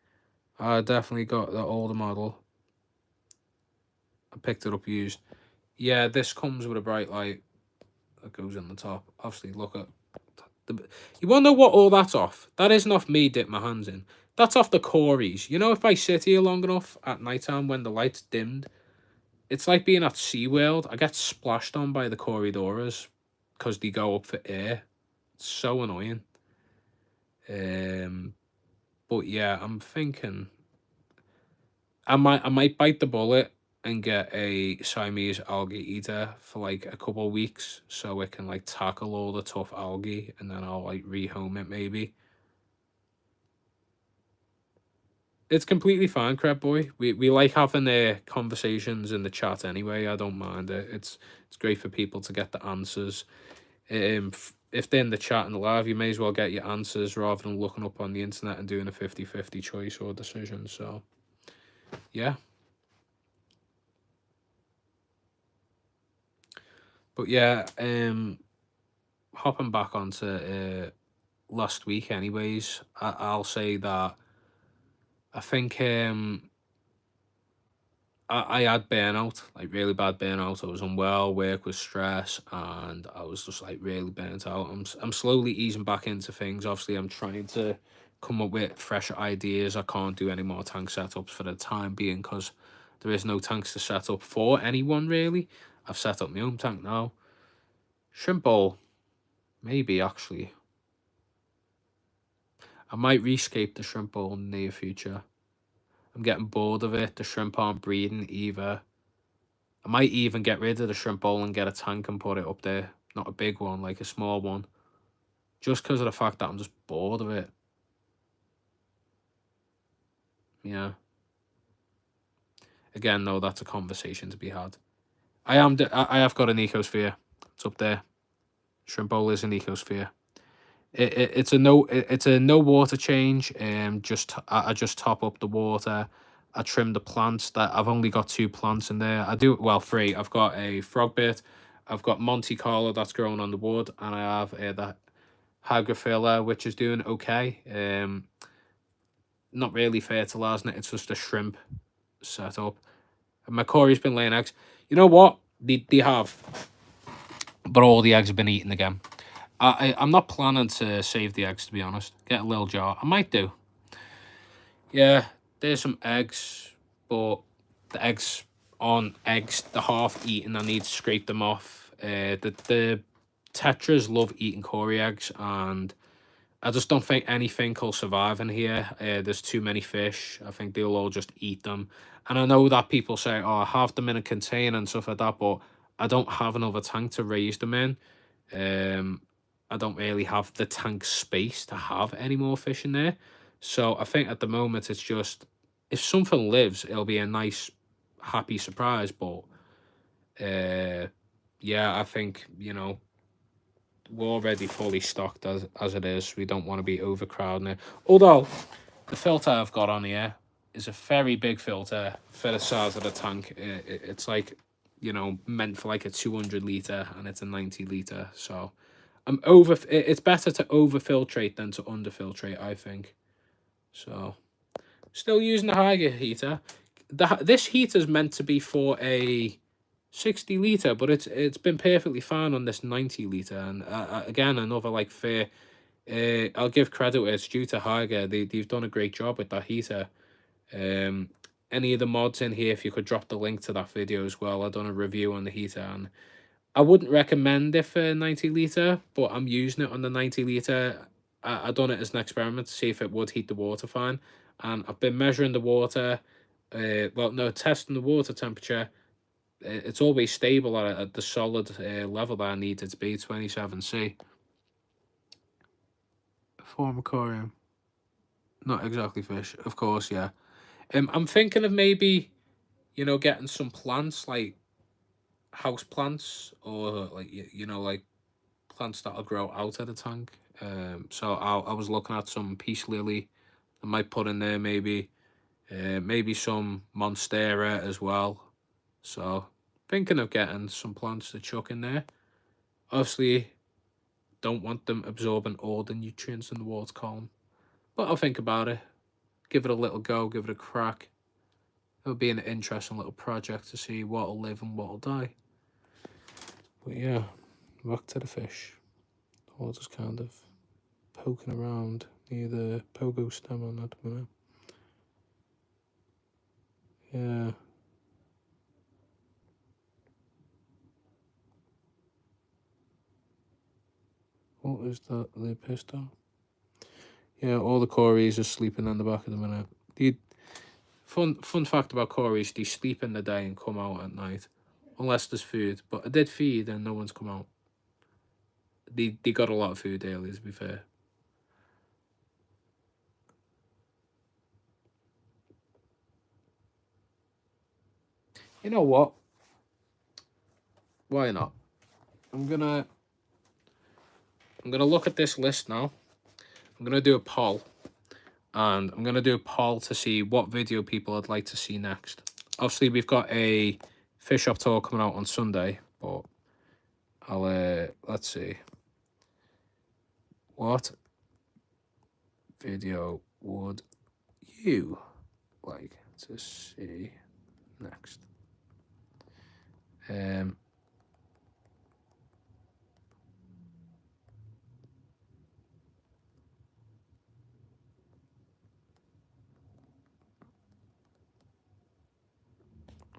I definitely got the older model. I picked it up used. Yeah, this comes with a bright light that goes in the top. Obviously, look at you want to know what all that's off? That isn't off me dip my hands in. That's off the Corys. You know, if I sit here long enough at nighttime when the light's dimmed, it's like being at SeaWorld. I get splashed on by the Corridoras because they go up for air. It's so annoying. But yeah, I'm thinking I might bite the bullet and get a Siamese algae eater for like a couple of weeks so it can like tackle all the tough algae, and then I'll like rehome it maybe. It's completely fine, Crab Boy. We like having conversations in the chat anyway. I don't mind it. It's great for people to get the answers. If they're in the chat and live, you may as well get your answers rather than looking up on the internet and doing a 50-50 choice or decision. So, yeah. But yeah, hopping back onto last week anyways, I'll say that I think I had burnout, like really bad burnout. I was unwell, work was stress, and I was just like really burnt out. I'm slowly easing back into things. Obviously, I'm trying to come up with fresh ideas. I can't do any more tank setups for the time being because there is no tanks to set up for anyone really. I've set up my own tank now. Shrimp bowl, maybe actually. I might rescape the shrimp bowl in the near future. I'm getting bored of it. The shrimp aren't breeding either. I might even get rid of the shrimp bowl and get a tank and put it up there. Not a big one, like a small one. Just because of the fact that I'm just bored of it. Yeah. Again, though, that's a conversation to be had. I have got an ecosphere. It's up there. Shrimp bowl is an ecosphere. It's a no water change. I just top up the water. I trim the plants. That I've only got 2 plants in there. 3. I've got a frog bit. I've got Monte Carlo that's growing on the wood, and I have the Hygrophila, which is doing okay. Not really fertilizing it. It's just a shrimp setup. And my Corey's been laying eggs. You know what? They have, but all the eggs have been eaten again. I'm not planning to save the eggs, to be honest. Get a little jar. I might do. Yeah, there's some eggs, but the eggs aren't eggs. They're half eaten. I need to scrape them off. The tetras love eating Cory eggs, and I just don't think anything will survive in here. There's too many fish. I think they'll all just eat them. And I know that people say, oh, have them in a container and stuff like that, but I don't have another tank to raise them in. I don't really have the tank space to have any more fish in there. So I think at the moment it's just, if something lives, it'll be a nice, happy surprise. But yeah, I think, you know, we're already fully stocked as it is. We don't want to be overcrowding it. Although the filter I've got on here is a very big filter for the size of the tank. It's like, you know, meant for like a 200 litre, and it's a 90 litre. So it's better to overfiltrate than to underfiltrate, I think. So still using the Hygge heater. This heater is meant to be for a 60 litre, but it's been perfectly fine on this 90 litre. And again, another like fair, I'll give credit where it's due to Hygge. They've done a great job with that heater. Any of the mods in here, if you could drop the link to that video as well. I've done a review on the heater, and I wouldn't recommend it for 90 litre, but I'm using it on the 90 litre. I done it as an experiment to see if it would heat the water fine, and I've been measuring the water, testing the water temperature. It's always stable at the solid level that I need it to be, 27C. Form aquarium. Not exactly fish, of course, yeah. I'm thinking of maybe, you know, getting some plants, like house plants, or like, you know, like plants that'll grow out of the tank. So I was looking at some peace lily I might put in there, maybe. Maybe some monstera as well. So thinking of getting some plants to chuck in there. Obviously, don't want them absorbing all the nutrients in the water column, but I'll think about it. Give it a little go, give it a crack. It'll be an interesting little project to see what'll live and what'll die. But yeah, back to the fish. All just kind of poking around near the pogo stem on that minute. Yeah. What is that? Are they pissed off? Yeah, all the Corys are sleeping in the back of the minute. Fun fact about Corys, they sleep in the day and come out at night. Unless there's food. But I did feed and no one's come out. They got a lot of food earlier, to be fair. You know what? Why not? I'm gonna look at this list now. I'm gonna do a poll. And I'm gonna do a poll to see what video people would like to see next. Obviously, we've got a fish shop tour coming out on Sunday, but I'll let's see. What video would you like to see next?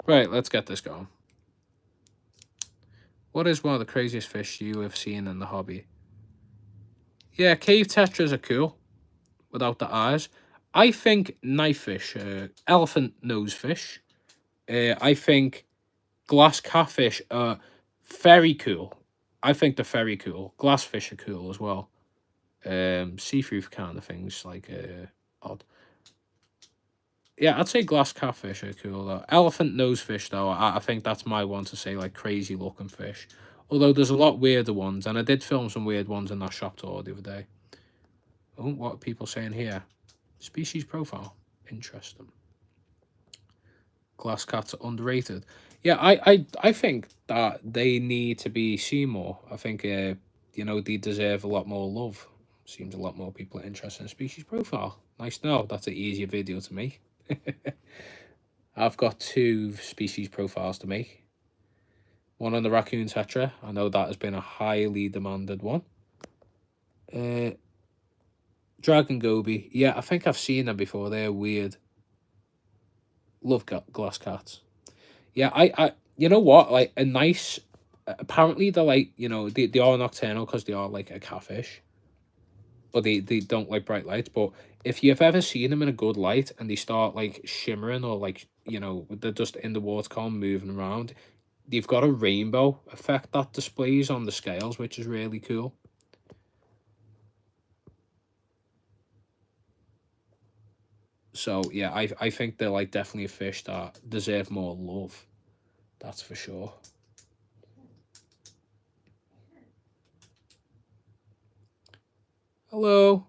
Right, let's get this going. What is one of the craziest fish you have seen in the hobby? Yeah, cave tetras are cool without the eyes. I think knifefish, elephant nose fish. I think glass catfish are very cool. I think they're very cool. Glassfish are cool as well. See-through kind of things, like odd. Yeah, I'd say glass catfish are cool though. Elephant nose fish though, I think that's my one to say, like crazy looking fish. Although there's a lot weirder ones, and I did film some weird ones in that shop tour the other day. Oh, what are people saying here? Species profile. Interesting. Glass cats are underrated. Yeah, I think that they need to be seen more. I think, you know, they deserve a lot more love. Seems a lot more people are interested in species profile. Nice to know. That's an easier video to make. I've got 2 species profiles to make. One on the raccoon tetra. I know that has been a highly demanded one. Dragon goby. Yeah, I think I've seen them before. They're weird. Love glass cats. Yeah, I you know what? Like a nice apparently they're like, you know, they are nocturnal because they are like a catfish, but they don't like bright lights. But if you've ever seen them in a good light and they start like shimmering, or like, you know, they're just in the water column moving around, they've got a rainbow effect that displays on the scales, which is really cool. So yeah, I think they're like definitely a fish that deserve more love. That's for sure. Hello.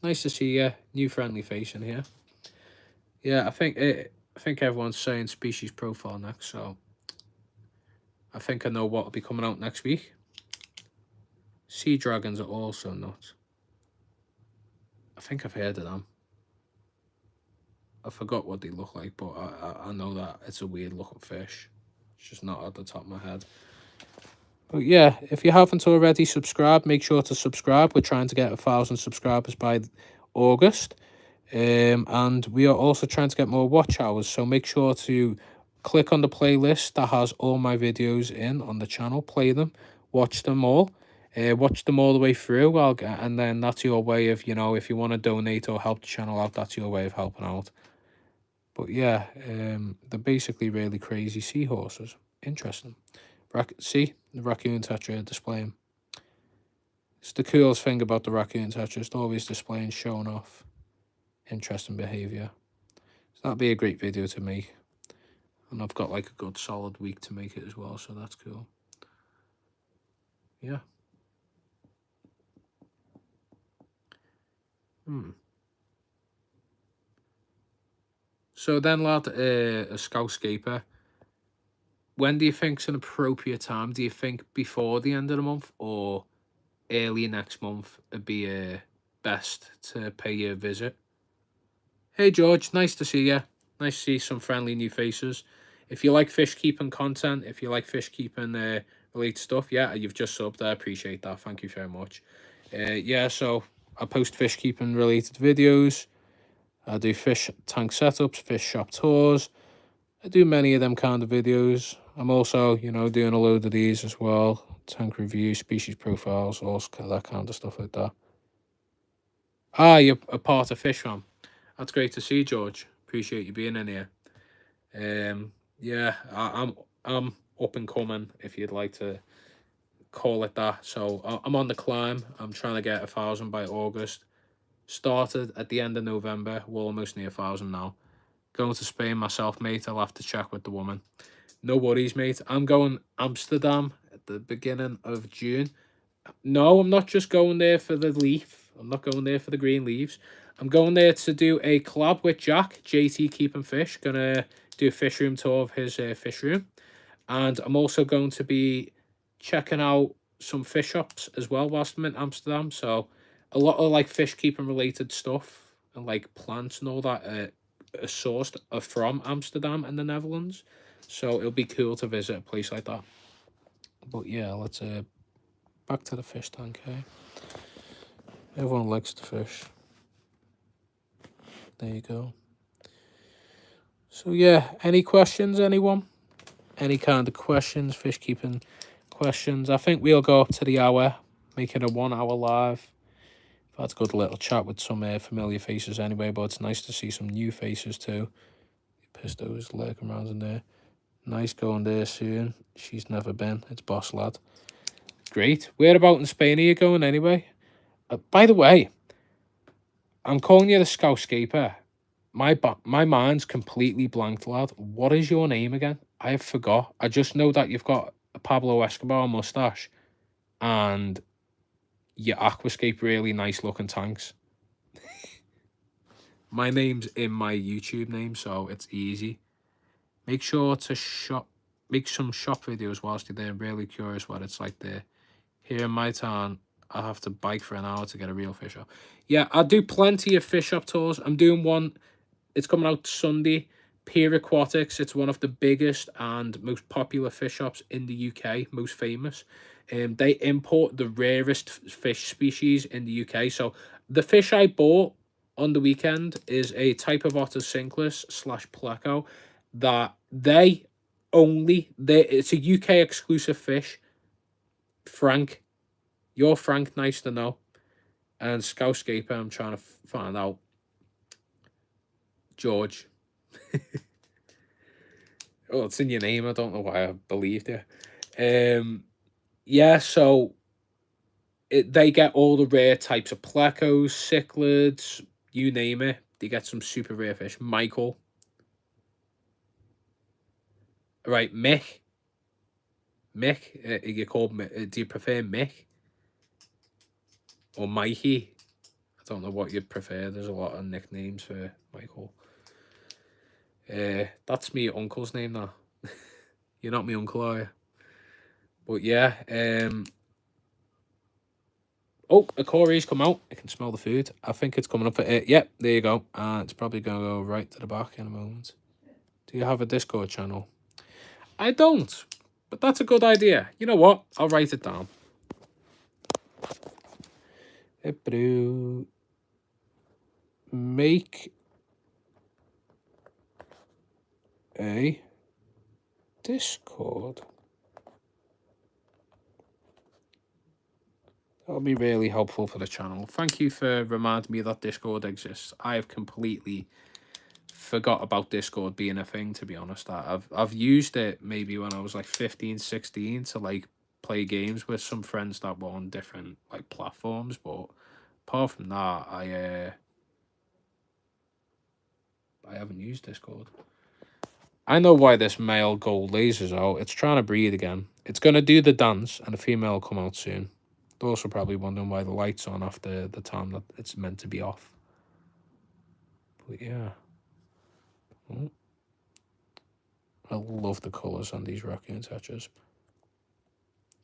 Nice to see you. New friendly face in here. Yeah, I think everyone's saying species profile next, so I think I know what will be coming out next week. Sea dragons are also nuts. I think I've heard of them. I forgot what they look like, but I know that it's a weird looking fish. It's just not at the top of my head. But yeah, if you haven't already subscribed, make sure to subscribe. We're trying to get 1,000 subscribers by August. And we are also trying to get more watch hours. So make sure to click on the playlist that has all my videos in on the channel. Play them. Watch them all. Watch them all the way through. And then that's your way of, you know, if you want to donate or help the channel out, that's your way of helping out. But yeah, they're basically really crazy seahorses. Interesting. See, the raccoon tetra displaying. It's the coolest thing about the raccoon tetra, just always displaying, showing off interesting behaviour. So that'd be a great video to make. And I've got like a good solid week to make it as well, so that's cool. Yeah. So then, lad, a Scoutscaper. When do you think's an appropriate time? Do you think before the end of the month or early next month would be best to pay you a visit? Hey George, nice to see you. Nice to see some friendly new faces. If you like fish keeping content, if you like fish keeping related stuff, yeah, you've just subbed. I appreciate that. Thank you very much. Yeah, so I post fish keeping related videos. I do fish tank setups, fish shop tours. I do many of them kind of videos. I'm also, you know, doing a load of these as well. Tank review, species profiles, all that kind of stuff like that. Ah, you're a part of Fish Fam. That's great to see, George. Appreciate you being in here. Yeah, I'm up and coming, if you'd like to call it that. So I'm on the climb. I'm trying to get 1,000 by August. Started at the end of November. We're almost near 1,000 now. Going to Spain myself, mate. I'll have to check with the woman. No worries, mate. I'm going Amsterdam at the beginning of June. No, I'm not just going there for the leaf. I'm not going there for the green leaves. I'm going there to do a collab with Jack, JT Keeping Fish. Gonna do a fish room tour of his fish room. And I'm also going to be checking out some fish shops as well whilst I'm in Amsterdam. So a lot of like fish keeping related stuff and like plants and all that are sourced from Amsterdam and the Netherlands. So it'll be cool to visit a place like that. But yeah, let's back to the fish tank, eh? Everyone likes to fish. There you go. So yeah, any questions, anyone? Any kind of questions, fish keeping questions? I think we'll go up to the hour, make it a 1 hour live. I've had a good little chat with some familiar faces anyway, but it's nice to see some new faces too. Pisto's lurking around in there. Nice going there soon. She's never been. It's Boss Lad. Great. Where about in Spain are you going anyway? By the way, I'm calling you the Scoutscaper. My mind's completely blanked, lad. What is your name again? I forgot. I just know that you've got a Pablo Escobar mustache and your aquascape really nice looking tanks. My name's in my YouTube name, so it's easy. Make sure to make some shop videos whilst you're there. I'm really curious what it's like there. Here in my town, I have to bike for an hour to get a real fish shop. Yeah, I do plenty of fish shop tours. I'm doing one. It's coming out Sunday. Pier Aquatics. It's one of the biggest and most popular fish shops in the UK, most famous. They import the rarest fish species in the UK. So the fish I bought on the weekend is a type of otter cinclus / pleco that they only. It's a UK exclusive fish. Frank. You're Frank, nice to know. And Scouscaper, I'm trying to find out. George. Oh, it's in your name. I don't know why I believed you. Yeah, so they get all the rare types of plecos, cichlids, you name it. They get some super rare fish. Michael. Right, Mick. Mick, you called. Do you prefer Mick or Mikey? I don't know what you'd prefer. There's a lot of nicknames for Michael. That's me uncle's name now. You're not my uncle, are you? But yeah, oh, a Corey's come out. I can smell the food. I think it's coming up for it. Yep, there you go. It's probably going to go right to the back in a moment. Do you have a Discord channel? I don't, but that's a good idea. You know what? I'll write it down. Make a Discord. That'll be really helpful for the channel. Thank you for reminding me that Discord exists. I have completely forgot about Discord being a thing, to be honest. I've used it maybe when I was like 15, 16 to like play games with some friends that were on different like platforms, but apart from that, I haven't used Discord. I know why this male gold laser's out. It's trying to breed again. It's going to do the dance, and the female will come out soon. They're also probably wondering why the light's on after the time that it's meant to be off. But yeah. Oh. I love the colours on these raccoon touches.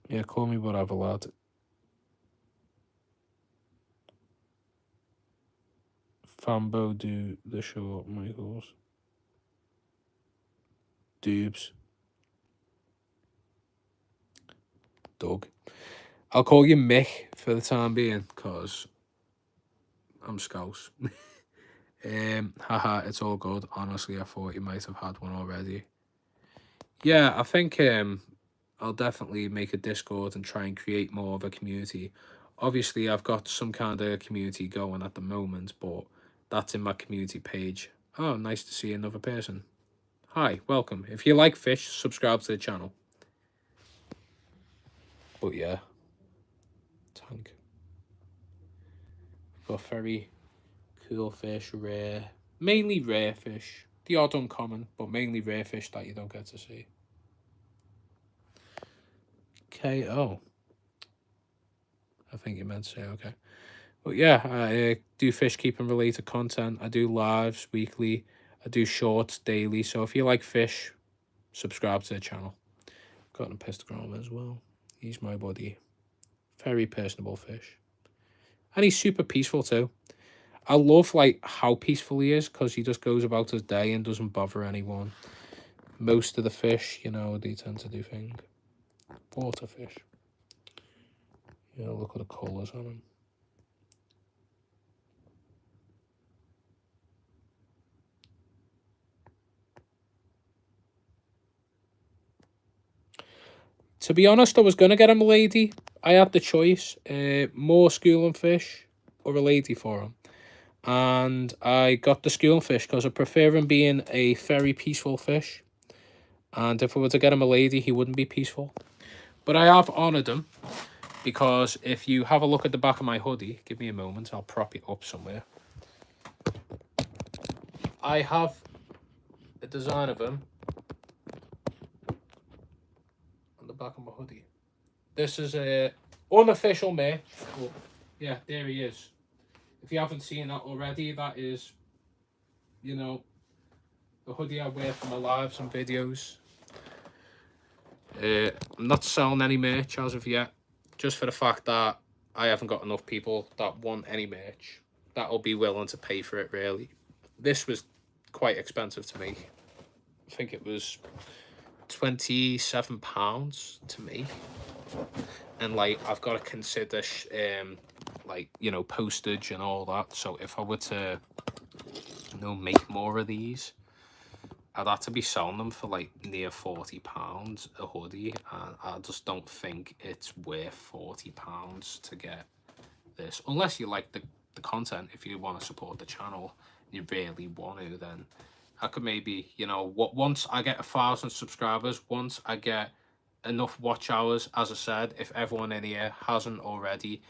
Yeah, call me whatever, lad. Fambo do the short Michaels. Doobs. Doug. I'll call you Mick for the time being, because I'm Scouse. Haha, it's all good. Honestly, I thought you might have had one already. Yeah, I think I'll definitely make a Discord and try and create more of a community. Obviously, I've got some kind of community going at the moment, but that's in my community page. Oh, nice to see another person. Hi, welcome. If you like fish, subscribe to the channel. But yeah. Tank. Got very cool fish, rare. Mainly rare fish. The odd uncommon, but mainly rare fish that you don't get to see. KO. I think you meant to say okay. But yeah, I do fish keeping related content. I do lives weekly. I do shorts daily. So if you like fish, subscribe to the channel. Got an Pistogram as well. He's my buddy. Very personable fish. And he's super peaceful too. I love like how peaceful he is, because he just goes about his day and doesn't bother anyone. Most of the fish, you know, they tend to do things. Water fish. Yeah, look at the colours on him. To be honest, I was going to get him a lady. I had the choice. More schooling fish or a lady for him. And I got the schooling fish because I prefer him being a very peaceful fish. And if I were to get him a lady, he wouldn't be peaceful. But I have honoured him, because if you have a look at the back of my hoodie, give me a moment, I'll prop it up somewhere. I have a design of him on the back of my hoodie. This is a unofficial merch. Oh, yeah, there he is. If you haven't seen that already, that is, you know, the hoodie I wear for my lives and videos. I'm not selling any merch as of yet, just for the fact that I haven't got enough people that want any merch that'll be willing to pay for it, really. This was quite expensive to make. I think it was £27 to make. And like, I've got to consider like, you know, postage and all that. So if I were to, you know, make more of these, I'd have to be selling them for like near £40 a hoodie, and I just don't think it's worth £40 to get this, unless you like the content. If you want to support the channel, you really want to, then I could maybe, you know, once I get 1,000 subscribers, once I get enough watch hours, as I said, if everyone in here hasn't already,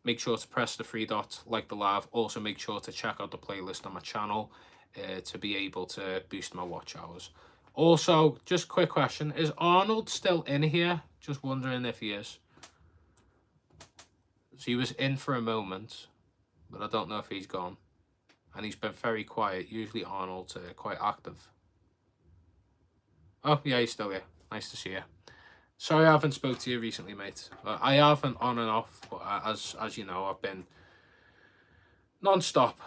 make sure to press the three dots, like the live. Also make sure to check out the playlist on my channel to be able to boost my watch hours. Also, just quick question, is Arnold still in here? Just wondering if he is. So he was in for a moment, but I don't know if he's gone. And he's been very quiet. Usually Arnold's quite active. Oh, yeah, he's still here. Nice to see you. Sorry I haven't spoke to you recently, mate. I haven't on and off, but as you know, I've been non-stop.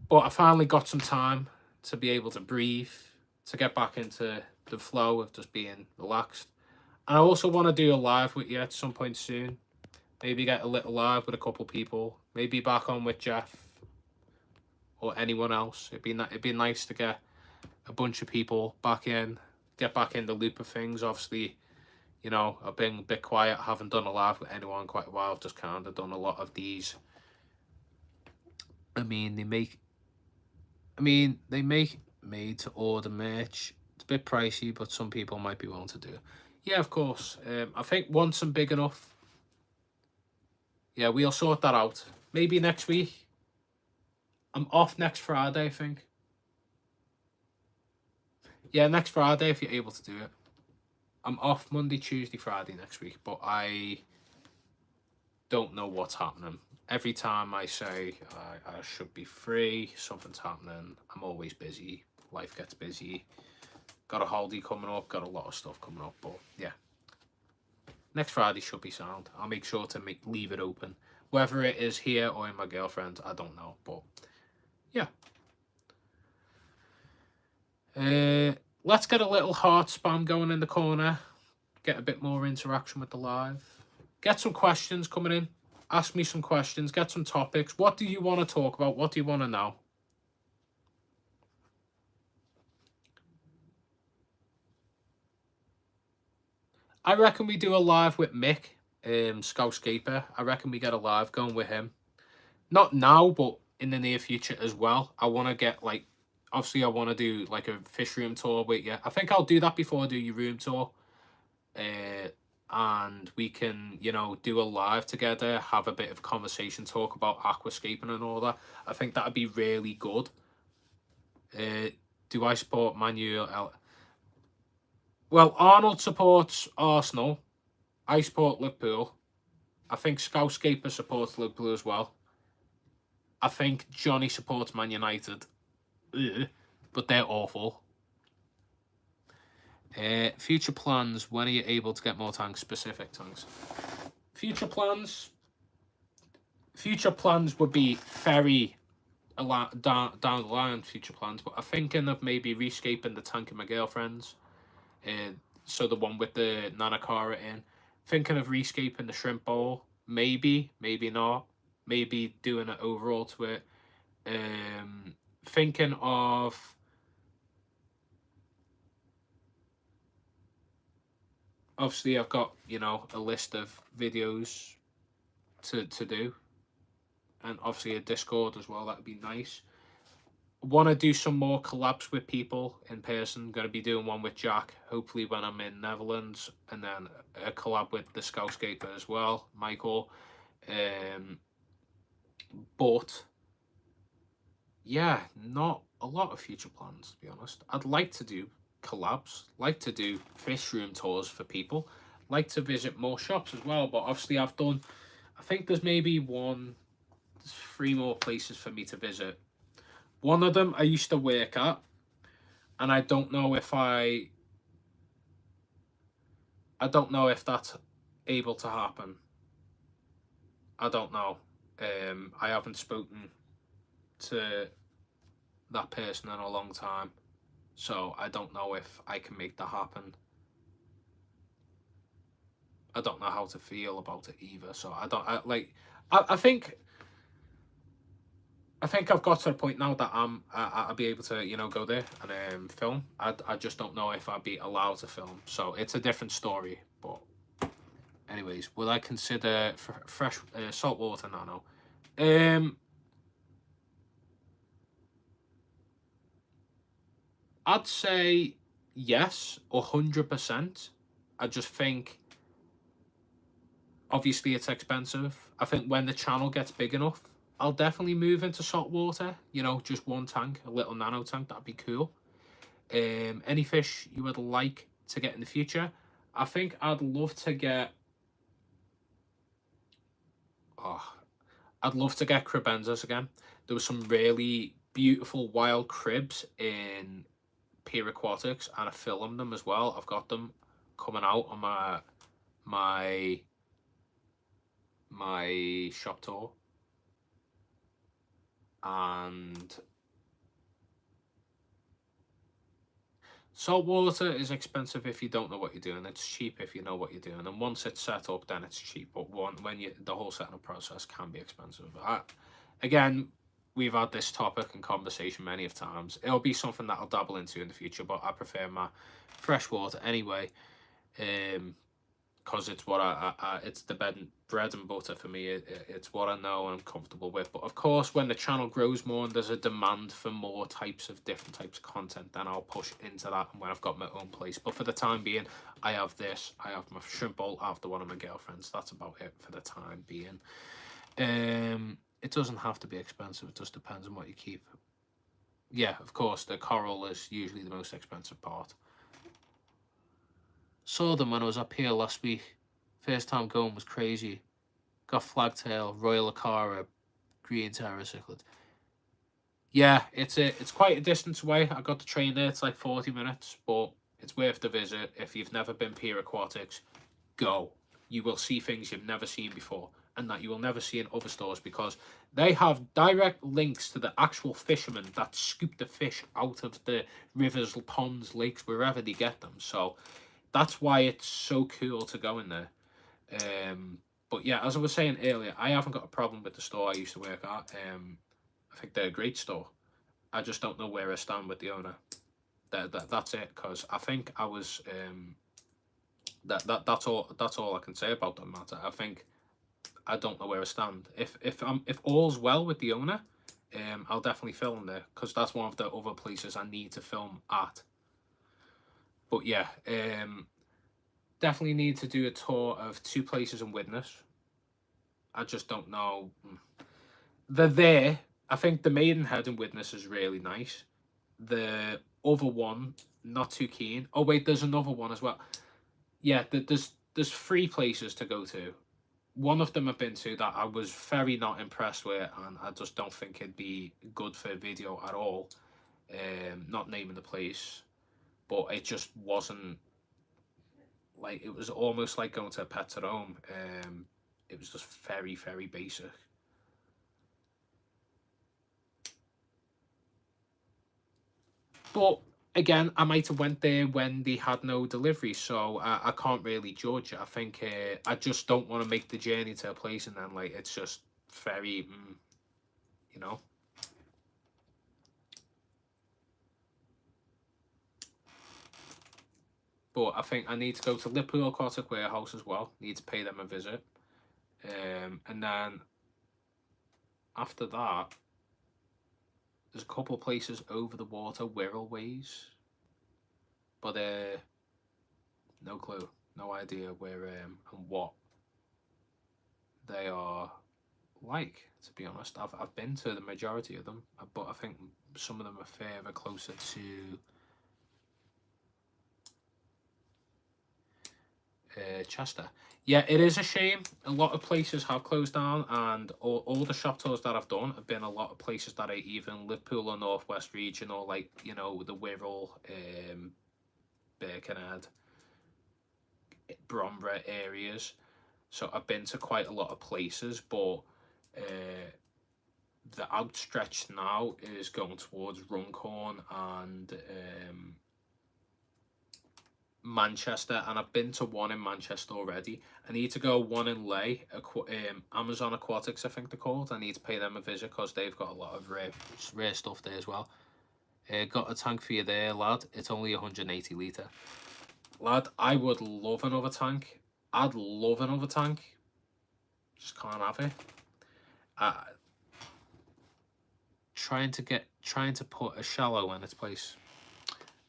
But I finally got some time to be able to breathe, to get back into the flow of just being relaxed. And I also want to do a live with you at some point soon. Maybe get a little live with a couple people. Maybe back on with Jeff or anyone else. It'd be nice to get a bunch of people back in, get back in the loop of things. Obviously, you know, I've been a bit quiet. I haven't done a live with anyone in quite a while. I've just kind of done a lot of these. I mean, they make made to order merch. It's a bit pricey, but some people might be willing to do it. Yeah, of course. I think once I'm big enough, yeah, we'll sort that out. Maybe next week. I'm off next Friday, I think. Yeah, next Friday if you're able to do it. I'm off Monday, Tuesday, Friday next week, but I don't know what's happening. Every time I say I should be free, something's happening. I'm always busy. Life gets busy. Got a holiday coming up. Got a lot of stuff coming up. But yeah, next Friday should be sound. I'll make sure to leave it open. Whether it is here or in my girlfriend's, I don't know. But yeah. Let's get a little heart spam going in the corner. Get a bit more interaction with the live. Get some questions coming in. Ask me some questions. Get some topics. What do you want to talk about? What do you want to know? I reckon we do a live with Mick, Scoutscaper. I reckon we get a live going with him. Not now, but in the near future as well. I want to get, like, obviously I want to do like a fish room tour with you. I think I'll do that before I do your room tour. And we can, you know, do a live together, have a bit of conversation, talk about aquascaping and all that. I think that'd be really good. Do I support Man U? Well, Arnold supports Arsenal. I support Liverpool. I think Scoutscaper supports Liverpool as well. I think Johnny supports Man United. Ugh, but they're awful. Future plans. When are you able to get more tanks? Specific tanks. Future plans would be very down the line. Future plans, but I'm thinking of maybe rescaping the tank of my girlfriend's. So the one with the Nanakara in. Thinking of rescaping the shrimp bowl. Maybe not. Maybe doing an overall to it. Thinking of obviously I've got, you know, a list of videos to do, and obviously a Discord as well. That would be nice. Want to do some more collabs with people in person. Going to be doing one with Jack, hopefully when I'm in Netherlands, and then a collab with the Scoutscaper as well, Michael. But yeah, not a lot of future plans, to be honest. I'd like to do collabs, like to do fish room tours for people, like to visit more shops as well. But obviously I think there's maybe 3 more places for me to visit. One of them I used to work at, and I don't know if that's able to happen. I don't know. I haven't spoken to that person in a long time, so I don't know if I can make that happen. I don't know how to feel about it either, so I think I think I've got to the point now that I'll be able to, you know, go there and film. I just don't know if I'd be allowed to film, so it's a different story. But anyways, will I consider fresh salt water nano? I'd say yes, 100%. I just think obviously it's expensive. I think when the channel gets big enough, I'll definitely move into salt water. You know, just one tank, a little nano tank. That'd be cool. Any fish you would like to get in the future? I think I'd love to get. Oh, I'd love to get cribenzas again. There was some really beautiful wild cribs in Pier Aquatics, and I filmed them as well. I've got them coming out on my my shop tour, and salt water is expensive if you don't know what you're doing. It's cheap if you know what you're doing, and once it's set up, then it's cheap. But when you the whole setting up process can be expensive. Again, we've had this topic and conversation many of times. It'll be something that I'll dabble into in the future, but I prefer my fresh water anyway. Because it's what it's the bread and butter for me. It's what I know and I'm comfortable with. But of course, when the channel grows more and there's a demand for more types of different types of content, then I'll push into that when I've got my own place. But for the time being, I have this. I have my shrimp bowl after one of my girlfriends. That's about it for the time being. It doesn't have to be expensive. It just depends on what you keep. Yeah, of course, the coral is usually the most expensive part. Saw them when I was up here last week. First time going was crazy. Got flagtail, royal acara, green terra cichlid. Yeah, it's quite a distance away. I got the train there. It's like 40 minutes, but it's worth the visit. If you've never been Pier Aquatics, go. You will see things you've never seen before, and that you will never see in other stores, because they have direct links to the actual fishermen that scoop the fish out of the rivers, ponds, lakes, wherever they get them. So that's why it's so cool to go in there. But yeah, as I was saying earlier, I haven't got a problem with the store I used to work at. I think they're a great store. I just don't know where I stand with the owner. That's it, because I think I was that's all I can say about that matter. I think I don't know where I stand. If all's well with the owner, I'll definitely film there, because that's one of the other places I need to film at. But yeah, definitely need to do a tour of 2 places in Widnes. I just don't know. They're there. I think the Maidenhead in Widnes is really nice. The other one, not too keen. Oh wait, there's another one as well. Yeah, there's 3 places to go to. One of them I've been to that I was very not impressed with, and I just don't think it'd be good for a video at all. Not naming the place, but it just wasn't. Like, it was almost like going to a pet at home. It was just very, very basic. But again, I might have went there when they had no delivery, so I can't really judge. I think I just don't want to make the journey to a place and then, like, it's just very, you know. But I think I need to go to Liverpool Aquatic Warehouse as well. Need to pay them a visit. And then after that, there's a couple of places over the water, Wirralways. But no clue, no idea where and what they are like, to be honest. I've been to the majority of them, but I think some of them are further closer to Chester. Yeah, it is a shame. A lot of places have closed down, and all the shop tours that I've done have been a lot of places that are even Liverpool or Northwest region, or, like, you know, the Wirral, Birkenhead, Bromborough areas. So I've been to quite a lot of places, but the outstretch now is going towards Runcorn and Manchester, and I've been to one in Manchester already. I need to go one in Leigh, Amazon Aquatics, I think they're called. I need to pay them a visit because they've got a lot of rare stuff there as well. Got a tank for you there, lad. It's only 180 litre. Lad, I would love another tank. I'd love another tank. Just can't have it. Trying to put a shallow in its place.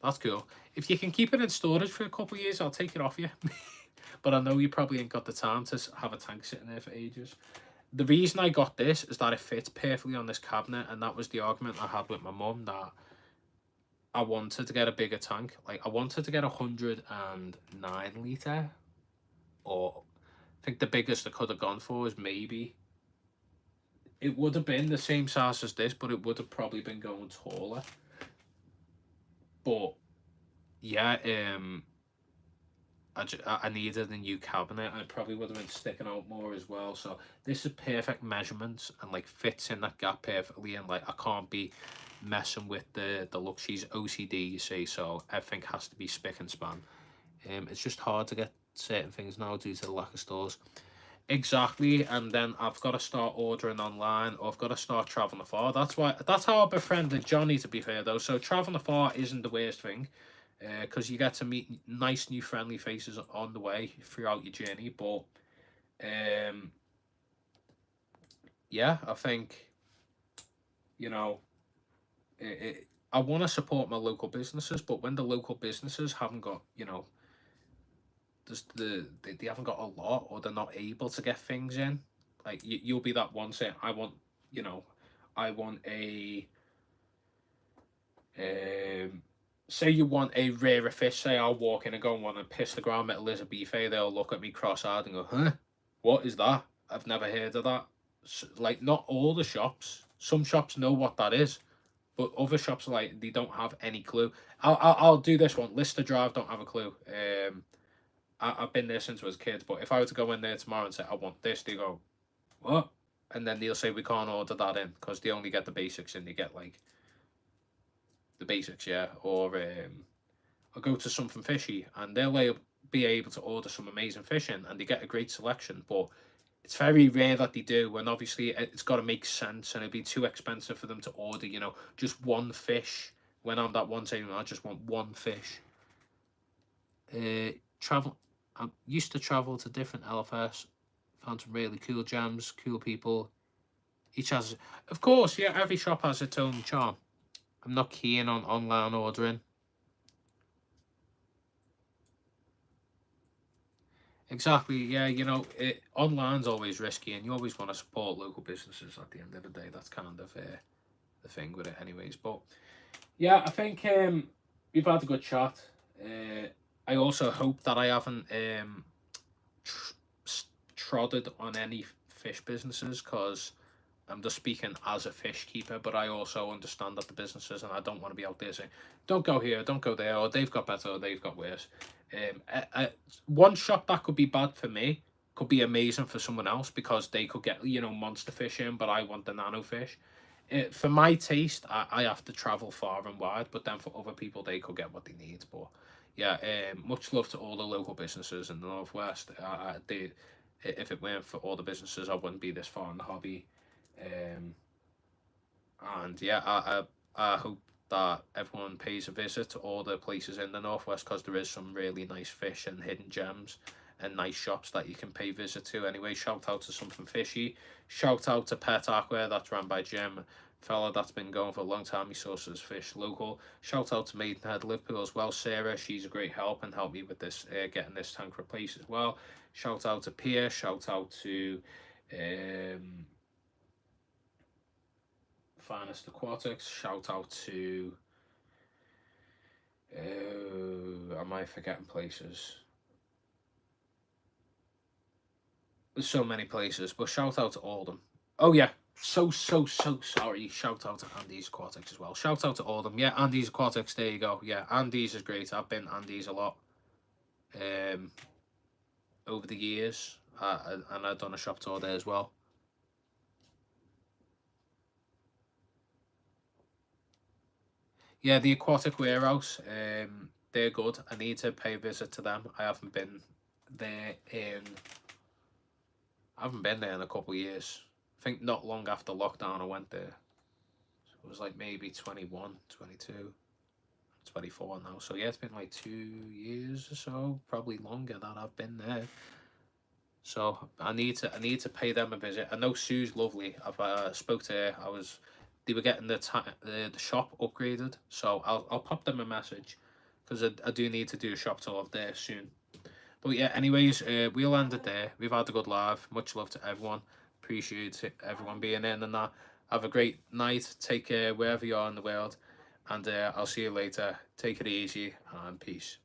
That's cool. If you can keep it in storage for a couple of years, I'll take it off you. But I know you probably ain't got the time to have a tank sitting there for ages. The reason I got this is that it fits perfectly on this cabinet, and that was the argument I had with my mum, that I wanted to get a bigger tank. Like, I wanted to get 109 litre, or I think the biggest I could have gone for is maybe, it would have been the same size as this, but it would have probably been going taller. But yeah, I needed a new cabinet. I probably would have been sticking out more as well. So this is perfect measurements and like fits in that gap perfectly. And like, I can't be messing with the look. She's OCD, you see, so everything has to be spick and span. It's just hard to get certain things now due to the lack of stores. Exactly, and then I've got to start ordering online, or I've got to start traveling afar. That's how I befriended Johnny, to be fair though. So traveling afar isn't the worst thing, because you get to meet nice new friendly faces on the way throughout your journey. But yeah, I think, you know, I want to support my local businesses, but when the local businesses haven't got, you know, they haven't got a lot, or they're not able to get things in, like you'll be that one saying, I want, you know, I want a say you want a rarer fish. Say I'll walk in and go and want to piss the ground met a lizard buffet. They'll look at me cross-eyed and go, huh, what is that? I've never heard of that. Like, not all the shops, some shops know what that is, but other shops, like, they don't have any clue. I'll do this one. Lister Drive don't have a clue. I've been there since I was a kid, but if I were to go in there tomorrow and say, I want this, they go, what? And then they'll say, we can't order that in, because they only get the basics, and they get, like, the basics, yeah. Or I'll go to something fishy, and they'll be able to order some amazing fish in, and they get a great selection, but it's very rare that they do, and obviously it's got to make sense, and it'd be too expensive for them to order, you know, just one fish. When I'm that one saying, I just want one fish. I used to travel to different LFS, found some really cool gems, cool people. Each has, of course, yeah, every shop has its own charm. I'm not keen on online ordering. Exactly, yeah, you know, online's always risky, and you always want to support local businesses at the end of the day. That's kind of the thing with it anyways. But yeah, I think we've had a good chat. I also hope that I haven't trodded on any fish businesses, because I'm just speaking as a fish keeper, but I also understand that the businesses, and I don't want to be out there saying, don't go here, don't go there, or they've got better, or they've got worse. One shop that could be bad for me could be amazing for someone else, because they could get, you know, monster fish in, but I want the nano fish. For my taste, I have to travel far and wide, but then for other people, they could get what they need. But yeah, much love to all the local businesses in the Northwest. If it weren't for all the businesses, I wouldn't be this far in the hobby. And yeah, I hope that everyone pays a visit to all the places in the Northwest, because there is some really nice fish and hidden gems and nice shops that you can pay visit to. Anyway, shout out to Something Fishy, shout out to Pet Aqua, that's run by Jim, fella that's been going for a long time. He sources fish local. Shout out to Maidenhead, Liverpool as well. Sarah, she's a great help and helped me with this, getting this tank replaced as well. Shout out to Pierre, shout out to Finest Aquatics, shout out to am I forgetting places? There's so many places, but shout out to all of them. Oh yeah, so sorry. Shout out to Andy's Aquatics as well. Shout out to all of them. Yeah, Andy's Aquatics, there you go. Yeah, Andy's is great. I've been Andy's a lot over the years, and I've done a shop tour there as well. Yeah, the Aquatic Warehouse. they're good. I need to pay a visit to them. I haven't been there in a couple of years. I think not long after lockdown I went there. So it was like maybe 21, 22, 24 now. So yeah, it's been like 2 years or so, probably longer that I've been there. So I need to pay them a visit. I know Sue's lovely. I've spoke to her. They were getting the shop upgraded, so I'll pop them a message because I do need to do a shop tour of there soon. But yeah, anyways, we'll end it there. We've had a good live. Much love to everyone. Appreciate everyone being in and that. Have a great night. Take care wherever you are in the world, and I'll see you later. Take it easy and peace.